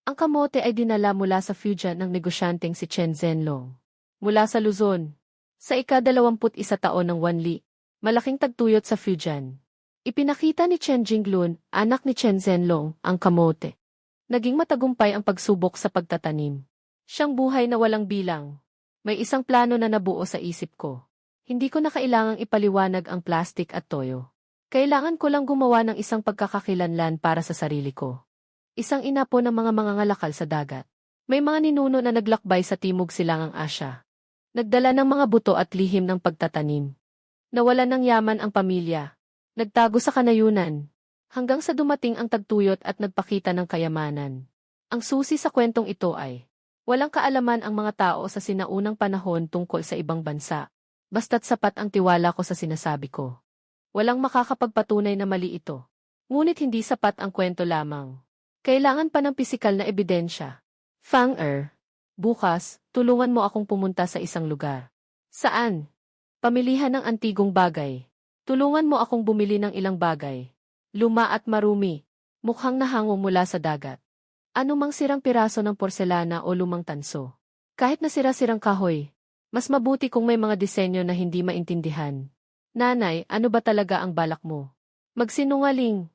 A: Ang kamote ay dinala mula sa Fujian ng negosyanteng si Chen Zhenlong. Mula sa Luzon. Sa ika-21 taon ng Wanli, malaking tagtuyot sa Fujian. Ipinakita ni Chen Jinglun, anak ni Chen Zhenlong, ang kamote. Naging matagumpay ang pagsubok sa pagtatanim. Siyang buhay na walang bilang. May isang plano na nabuo sa isip ko. Hindi ko na kailangang ipaliwanag ang plastik at toyo. Kailangan ko lang gumawa ng isang pagkakakilanlan para sa sarili ko. Isang ina po ng mga mangangalakal sa dagat. May mga ninuno na naglakbay sa Timog Silangang Asya. Nagdala ng mga buto at lihim ng pagtatanim. Nawalan ng yaman ang pamilya. Nagtago sa kanayunan. Hanggang sa dumating ang tagtuyot at nagpakita ng kayamanan. Ang susi sa kwentong ito ay, walang kaalaman ang mga tao sa sinaunang panahon tungkol sa ibang bansa. Basta't sapat ang tiwala ko sa sinasabi ko. Walang makakapagpatunay na mali ito. Ngunit hindi sapat ang kwento lamang. Kailangan pa ng pisikal na ebidensya. Fang bukas, tulungan mo akong pumunta sa isang lugar. Saan? Pamilihan ng antigong bagay. Tulungan mo akong bumili ng ilang bagay. Luma at marumi. Mukhang nahango mula sa dagat. Anumang sirang piraso ng porselana o lumang tanso. Kahit na sira-sirang kahoy. Mas mabuti kung may mga disenyo na hindi maintindihan. Nanay, ano ba talaga ang balak mo? Magsinungaling.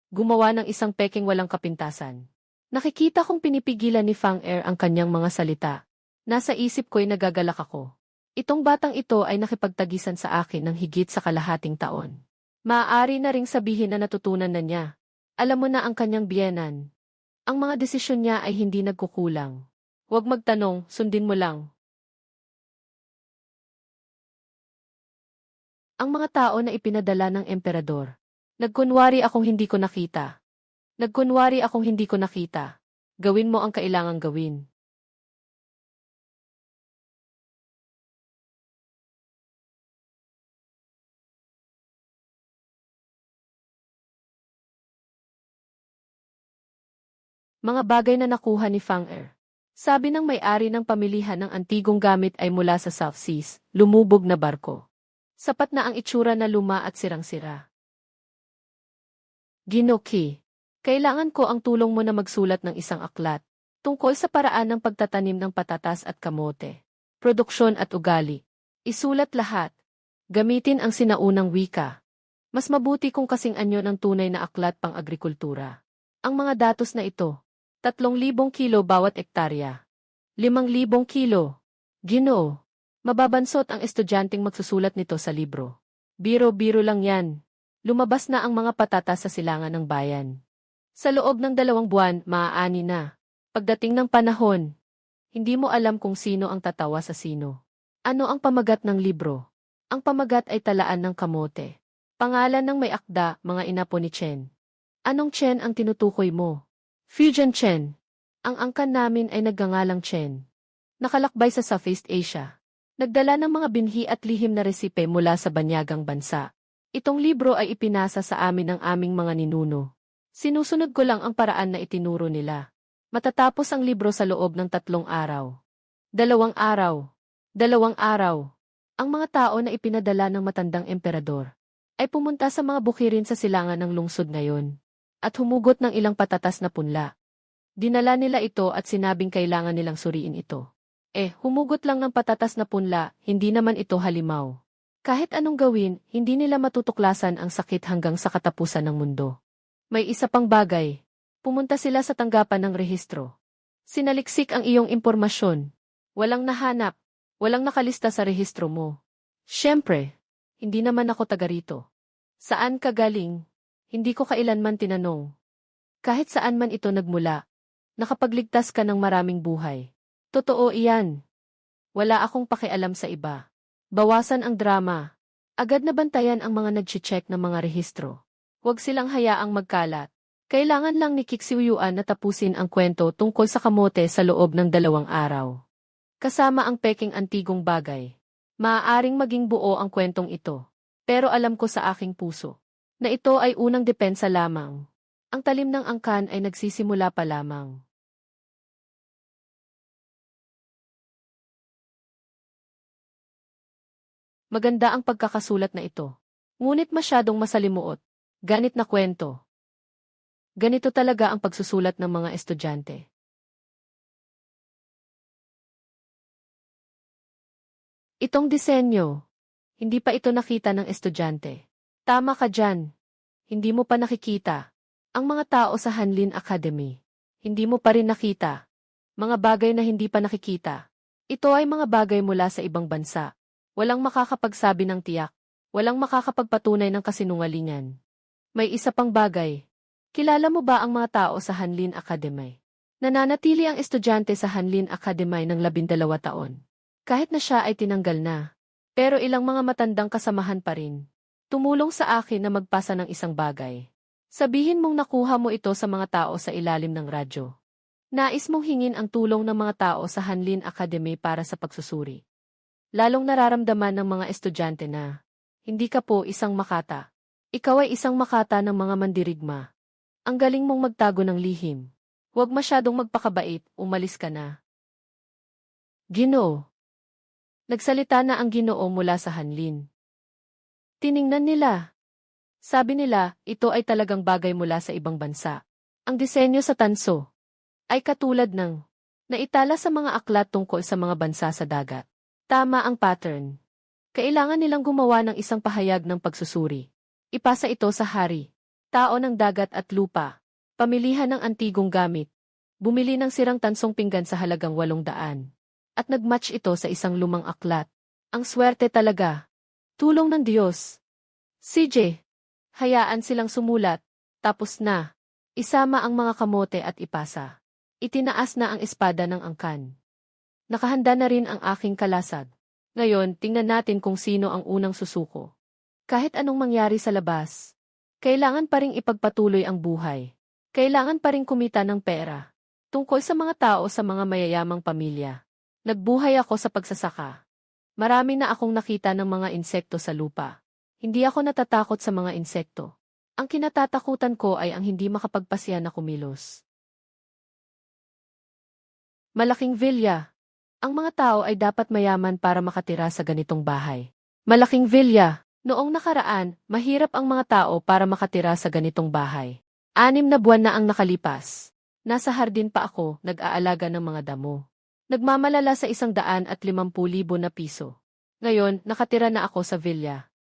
A: Gumawa ng isang peking walang kapintasan. Nakikita kong pinipigilan ni Fang ang kanyang mga salita. Nasa isip ko'y nagagalak ako. Itong batang ito ay nakipagtagisan sa akin ng higit sa kalahating taon. Maaari na ring sabihin na natutunan na niya. Alam mo na ang kanyang biyenan. Ang mga desisyon niya ay hindi nagkukulang. Huwag magtanong, sundin mo lang. Ang mga tao na ipinadala ng emperador. Nagkunwari akong hindi ko nakita. Nagkunwari akong hindi ko nakita. Gawin mo ang kailangang gawin. Mga bagay na nakuha ni Fang Sabi ng may-ari ng pamilihan ng antigong gamit ay mula sa South Seas, lumubog na barko. Sapat na ang itsura na luma at sirang-sira. Ginoki, kailangan ko ang tulong mo na magsulat ng isang aklat tungkol sa paraan ng pagtatanim ng patatas at kamote, produksyon at ugali. Isulat lahat. Gamitin ang sinaunang wika. Mas mabuti kung kasing anyo ng tunay na aklat pang-agrikultura. Ang mga datos na ito, 3,000 kilo bawat ektarya. 5,000 kilo. Ginoo. Mababansot ang estudyanteng magsusulat nito sa libro. Biro-biro lang yan. Lumabas na ang mga patatas sa silangan ng bayan. Sa loob ng 2 buwan, maaani na. Pagdating ng panahon, hindi mo alam kung sino ang tatawa sa sino. Ano ang pamagat ng libro? Ang pamagat ay talaan ng kamote. Pangalan ng may akda, mga inapo ni Chen. Anong Chen ang tinutukoy mo? Fujian Chen. Ang angkan namin ay nagngangalang Chen. Nakalakbay sa Southeast Asia. Nagdala ng mga binhi at lihim na resipe mula sa banyagang bansa. Itong libro ay ipinasa sa amin ng aming mga ninuno. Sinusunod ko lang ang paraan na itinuro nila. Matatapos ang libro sa loob ng 3 araw. 2 araw. 2 araw. Ang mga tao na ipinadala ng matandang emperador ay pumunta sa mga bukirin sa silangan ng lungsod ngayon at humugot ng ilang patatas na punla. Dinala nila ito at sinabing kailangan nilang suriin ito. Humugot lang ng patatas na punla, hindi naman ito halimaw. Kahit anong gawin, hindi nila matutuklasan ang sakit hanggang sa katapusan ng mundo. May isa pang bagay. Pumunta sila sa tanggapan ng rehistro. Sinaliksik ang iyong impormasyon. Walang nahanap. Walang nakalista sa rehistro mo. Siyempre, hindi naman ako taga rito. Saan ka galing? Hindi ko kailanman tinanong. Kahit saan man ito nagmula, nakapagligtas ka ng maraming buhay. Totoo iyan. Wala akong pakialam sa iba. Bawasan ang drama. Agad na bantayan ang mga nag-check ng mga rehistro. Huwag silang hayaang magkalat. Kailangan lang ni Kixiuyuan na tapusin ang kwento tungkol sa kamote sa loob ng 2 araw. Kasama ang peking antigong bagay. Maaaring maging buo ang kwentong ito. Pero alam ko sa aking puso. Na ito ay unang depensa lamang. Ang talim ng angkan ay nagsisimula pa lamang. Maganda ang pagkakasulat na ito. Ngunit masyadong masalimuot. Ganit na kwento. Ganito talaga ang pagsusulat ng mga estudyante. Itong disenyo. Hindi pa ito nakita ng estudyante. Tama ka dyan. Hindi mo pa nakikita. Ang mga tao sa Hanlin Academy. Hindi mo pa rin nakita. Mga bagay na hindi pa nakikita. Ito ay mga bagay mula sa ibang bansa. Walang makakapagsabi ng tiyak. Walang makakapagpatunay ng kasinungalingan. May isa pang bagay. Kilala mo ba ang mga tao sa Hanlin Academy? Nananatili ang estudyante sa Hanlin Academy ng 12 taon. Kahit na siya ay tinanggal na. Pero ilang mga matandang kasamahan pa rin. Tumulong sa akin na magpasa ng isang bagay. Sabihin mong nakuha mo ito sa mga tao sa ilalim ng radyo. Nais mong hingin ang tulong ng mga tao sa Hanlin Academy para sa pagsusuri. Lalong nararamdaman ng mga estudyante na, hindi ka po isang makata. Ikaw ay isang makata ng mga mandirigma. Ang galing mong magtago ng lihim. Huwag masyadong magpakabait, umalis ka na. Ginoo. Nagsalita na ang Ginoo mula sa Hanlin. Tiningnan nila. Sabi nila, ito ay talagang bagay mula sa ibang bansa. Ang disenyo sa tanso ay katulad ng naitala sa mga aklat tungkol sa mga bansa sa dagat. Tama ang pattern. Kailangan nilang gumawa ng isang pahayag ng pagsusuri. Ipasa ito sa hari, tao ng dagat at lupa, pamilihan ng antigong gamit, bumili ng sirang tansong pinggan sa halagang 800. At nagmatch ito sa isang lumang aklat. Ang swerte talaga. Tulong ng Diyos. CJ, hayaan silang sumulat, tapos na. Isama ang mga kamote at ipasa. Itinaas na ang espada ng angkan. Nakahanda na rin ang aking kalasag. Ngayon, tingnan natin kung sino ang unang susuko. Kahit anong mangyari sa labas, kailangan pa ring ipagpatuloy ang buhay. Kailangan pa ring kumita ng pera. Tungkol sa mga tao sa mga mayayamang pamilya. Nagbuhay ako sa pagsasaka. Marami na akong nakita ng mga insekto sa lupa. Hindi ako natatakot sa mga insekto. Ang kinatatakutan ko ay ang hindi makapagpasya na kumilos. Malaking villa. Ang mga tao ay dapat mayaman para makatira sa ganitong bahay. Malaking villa. Noong nakaraan, mahirap ang mga tao para makatira sa ganitong bahay. 6 na buwan na ang nakalipas. Nasa hardin pa ako, nag-aalaga ng mga damo. Nagmamalala sa 150,000 na piso. Ngayon, nakatira na ako sa villa.